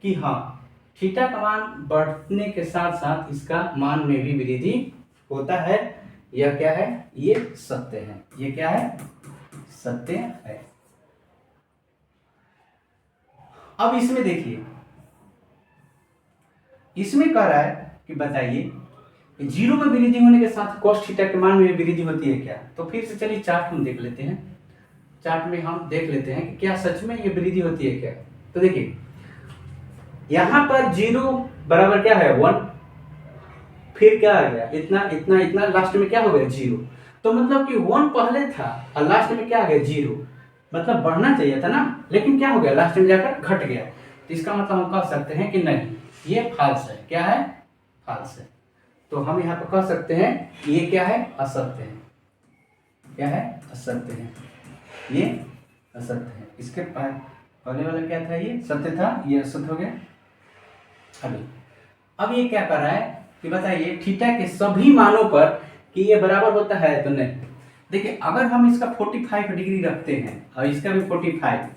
Speaker 1: कि हाँ थीटा का मान बढ़ने के साथ साथ इसका मान में भी वृद्धि होता है। यह क्या है ये सत्य है। ये क्या है सत्य है। अब इसमें देखिए इसमें कह रहा है कि बताइए 0 में वृद्धि होने के साथ cos थीटा के मान में वृद्धि होती है क्या। तो फिर से चलिए चार्ट हम देख लेते हैं। चार्ट में हम देख लेते हैं कि क्या सच में ये वृद्धि होती है क्या। तो देखिए यहां पर 0 बराबर क्या है 1, फिर क्या आ गया इतना इतना इतना, लास्ट में क्या हो गया 0। तो मतलब कि 1 पहले था और लास्ट में क्या आ गया 0। मतलब बढ़ना चाहिए था ना, लेकिन क्या हो गया लास्ट में जाकर घट गया। तो इसका मतलब हम कह सकते हैं कि नहीं ये फाल्स है। क्या है फाल्स है। तो हम यहाँ पर कह सकते हैं ये क्या है असत्य है। क्या है असत्य है। ये असत्य है। इसके पहले वाला क्या था ये सत्य था, ये असत्य हो गया। अब ये क्या कर रहा है कि बताइए थीटा के सभी मानों पर कि ये बराबर होता है तो नहीं। देखिए अगर हम इसका 45 डिग्री रखते हैं और इसका भी 45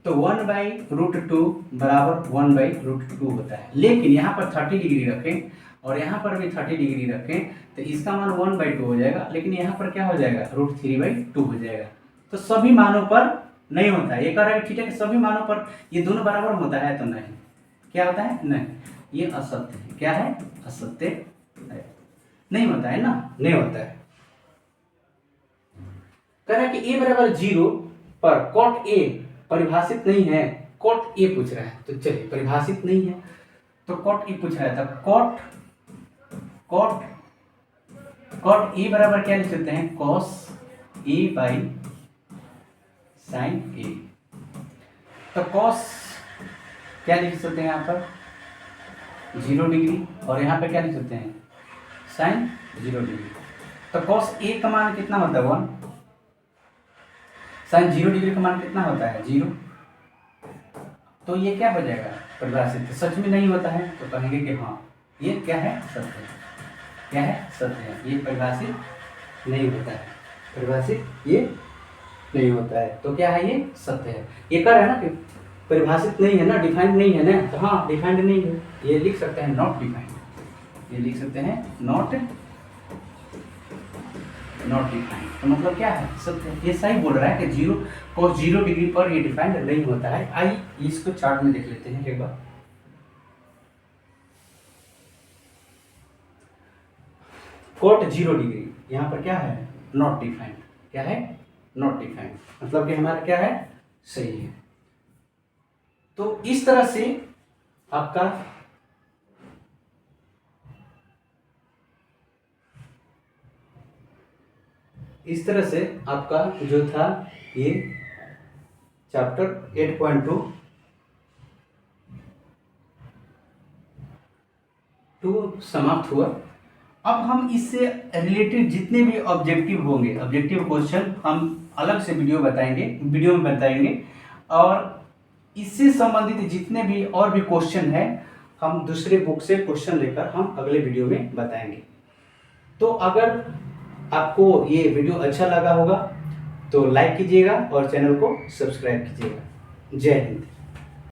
Speaker 1: तो 1/√2 बराबर 1/√2 होता है। लेकिन यहाँ पर 30 डिग्री रखें और यहाँ पर भी 30 डिग्री रखें तो इसका मान 1/2 हो जाएगा, लेकिन यहाँ पर क्या हो जाएगा √3/2 हो जाएगा। तो सभी मानों पर नहीं होता है। ये कह रहा है थीटा के सभी मानों पर ये दोनों बराबर होता है तो नहीं। क्या होता है नहीं, ये असत्य है। क्या है असत्य है, नहीं होता है ना, नहीं होता है। कह रहा है कि a बराबर 0 पर cot a परिभाषित नहीं है। cot a पूछ रहा है तो चलिए परिभाषित नहीं है तो cot a पूछ रहा है तो cot a बराबर क्या लिख सकते हैं cos a by sin a। तो cos क्या लिख सकते हैं यहाँ पर 0 डिग्री और यहाँ पे क्या लिख सकते हैं sin 0 डिग्री। तो cos a का मान कितना होता है 1, sin 0 डिग्री का मान कितना होता है 0। तो ये क्या हो जाएगा परिभाषित, सच में नहीं होता है तो कहेंगे कि हाँ ये क्या है सत्य है। क्या है सत्य है, ये परिभाषित नहीं होता है। परिभाषित ये नहीं होता है तो क्या है ये सत्य है। ये कह रहा है ना कि परिभाषित नहीं है ना, डिफाइंड नहीं है ना, तो हाँ डिफाइंड नहीं है। ये लिख सकते हैं नॉट डिफाइंड। ये लिख सकते हैं नॉट डिफाइंड। तो मतलब क्या है सत्य है। ये सही बोल रहा है कि 0 डिग्री पर ये डिफाइंड नहीं होता है। आइए इसको चार्ट में देख लेते हैं एक बार। cot 0 डिग्री यहाँ पर क्या है नॉट डिफाइंड। क्या है नॉट डिफाइंड, मतलब कि हमारा क्या है सही है। तो इस तरह से आपका जो था ये चैप्टर 8.2 समाप्त हुआ। अब हम इससे रिलेटेड जितने भी ऑब्जेक्टिव होंगे, ऑब्जेक्टिव क्वेश्चन हम अलग से वीडियो में बताएंगे और इससे संबंधित जितने भी और भी क्वेश्चन है हम दूसरे बुक से क्वेश्चन लेकर हम अगले वीडियो में बताएंगे। तो अगर आपको ये वीडियो अच्छा लगा होगा तो लाइक कीजिएगा और चैनल को सब्सक्राइब कीजिएगा। जय हिंद।